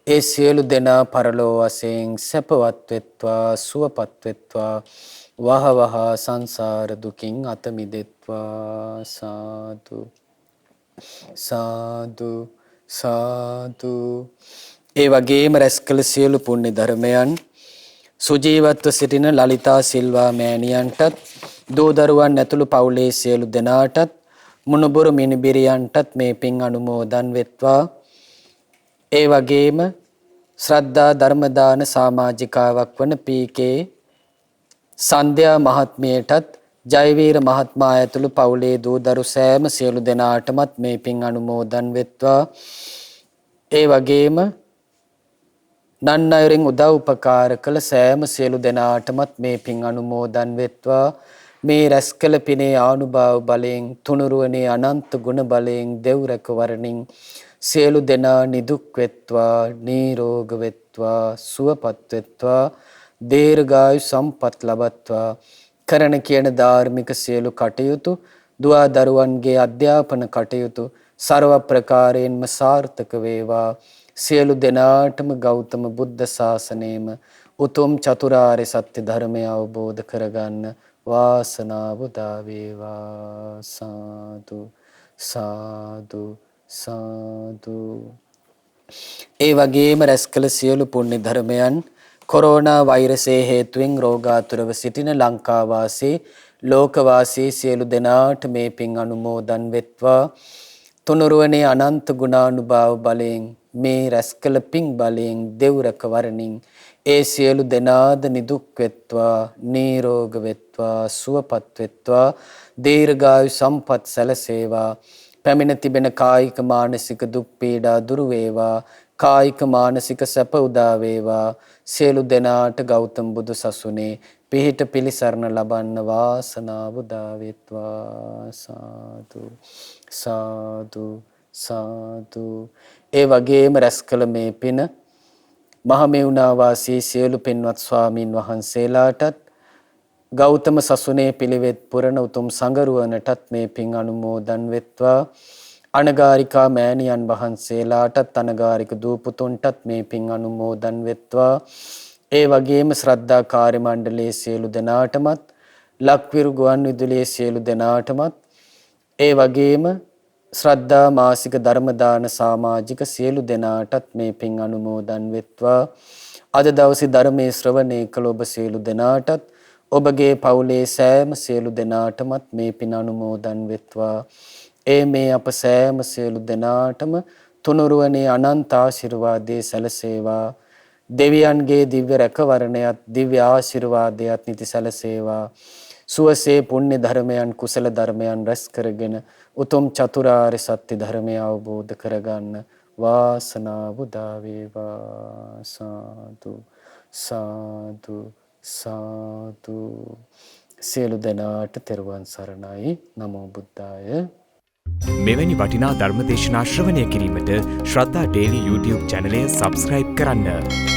ඒ සියලු දෙනා පරලෝ වශයෙන් සැපවත් වෙත්වා, සුවපත් වෙත්වා, වහ වහ සංසාර දුකින් අත මිදෙත්වා. සාදු සාදු සාදු. ඒ වගේම රැස් කළ සියලු පුණ්‍ය ධර්මයන් සුජීවත්ව සිටින ලලිතා සිල්වා මෑණියන්ටත් දූ දරුවන් ඇතුළු පවුලේ සියලු දෙනාටත් මුණුබුරු මිනිබිරියන්ටත් මේ පින් අනුමෝදන් වෙත්වා. ඒ වගේම ශ්‍රද්ධා ධර්ම දාන සමාජිකාවක් වන පී.කේ. සන්ධ්‍යා මහත්මියටත් ජයවීර මහත්මයා ඇතුළු පවුලේ දූ දරු සෑම සියලු දෙනාටමත් මේ පින් අනුමෝදන් වෙත්වා. ඒ වගේම නන් අයරින් උදව් උපකාර කළ සෑම සියලු දෙනාටමත් මේ පින් අනුමෝදන් වෙත්වා. මේ රැස් කළ පිනේ ආනුභාව බලයෙන් තුනුරුවනේ අනන්ත ගුණ බලයෙන් දෙව් රැකවරණින් සියලු දෙනා නිදුක් වෙත්වා, නිරෝග වෙත්වා, සුවපත් වෙත්වා, දීර්ඝායු සම්පත් ලබත්වා. කරන කියන ධාර්මික සියලු කටයුතු, දුවා දරුවන්ගේ අධ්‍යාපන කටයුතු ਸਰව ප්‍රකාරයෙන්ම සාර්ථක වේවා. සියලු දෙනාටම ගෞතම බුද්ධ ශාසනයම උතුම් චතුරාර්ය සත්‍ය ධර්මය අවබෝධ කරගන්න වාසනාව උදා වේවා. සාදු සාදු සාදු. ඒ වගේම රැස් කළ සියලු පුණ්‍ය ධර්මයන් කොරෝනා වෛරසයේ හේතුවෙන් රෝගාතුරව සිටින ලංකාවාසී ලෝකවාසී සියලු දෙනාට මේ පින් අනුමෝදන් වෙත්වා. තුනුරුවනේ අනන්ත ගුණානුභාව බලයෙන් මේ රැස් කළ පින් බලයෙන් දෙව් රැකවරණින් ඒ සියලු දෙනාද නිදුක් වෙත්වා, නිරෝග වෙත්වා, සුවපත් වෙත්වා, දීර්ඝායු සම්පත් සැලසේවා. පැමිණ තිබෙන කායික මානසික දුක් පීඩා දුරු වේවා. කායික මානසික සැප උදා වේවා. සියලු දෙනාට ගෞතම බුදු සසුනේ පිහිට පිළිසරණ ලබන්න වාසනාව උදා වෙත්වා. සාදු සාදු සාදු. ඒ වගේම රැස් කළ මේ පින මහමෙවුනා වාසී සියලු පින්වත් ස්වාමින් වහන්සේලාටත් ගෞතම සසුනේ පිළිවෙත් පුරන උතුම් සංගරුවනටත් මේ පින් අනුමෝදන් වෙත්වා. අනගාരികා මෑණියන් වහන්සේලාටත් අනගාരിക දූපුතුන්ටත් මේ පින් අනුමෝදන් වෙත්වා. ඒ වගේම ශ්‍රද්ධා කාර්ය මණ්ඩලයේ සියලු දෙනාටමත්, ලක්විරු ගුවන් විදුලියේ සියලු දෙනාටමත්, ඒ වගේම ශ්‍රද්ධා මාසික ධර්ම දාන සමාජික සියලු දෙනාටත් මේ පින් අනුමෝදන් වෙත්වා. අද දවසේ ධර්මයේ ශ්‍රවණය කළ ඔබ සියලු දෙනාටත්, ඔබගේ පවුලේ සෑම සියලු දෙනාටමත් මේ පින් අනුමෝදන් වෙත්වා. ඒ මේ අප සෑම සියලු දෙනාටම තුනුරුවනේ අනන්ත ආශිර්වාදයේ සැලසේවා. දෙවියන්ගේ දිව්‍ය රැකවරණයත් දිව්‍ය ආශිර්වාදයත් නිති සැලසේවා. සුවසේ පුණ්‍ය ධර්මයන් කුසල ධර්මයන් රැස් කරගෙන උතුම් චතුරාර්ය සත්‍ය ධර්මය අවබෝධ කරගන්න වාසනාව උදා වේවා. සාදු සාදු සාදු. සියලු දෙනාට තෙරුවන් සරණයි. නමෝ බුද්ධාය. මෙවැනි වටිනා ධර්ම දේශනා ශ්‍රවණය කිරීමට ශ්‍රද්ධා ඩේලි YouTube චැනලය සබස්ක්‍රයිබ් කරන්න.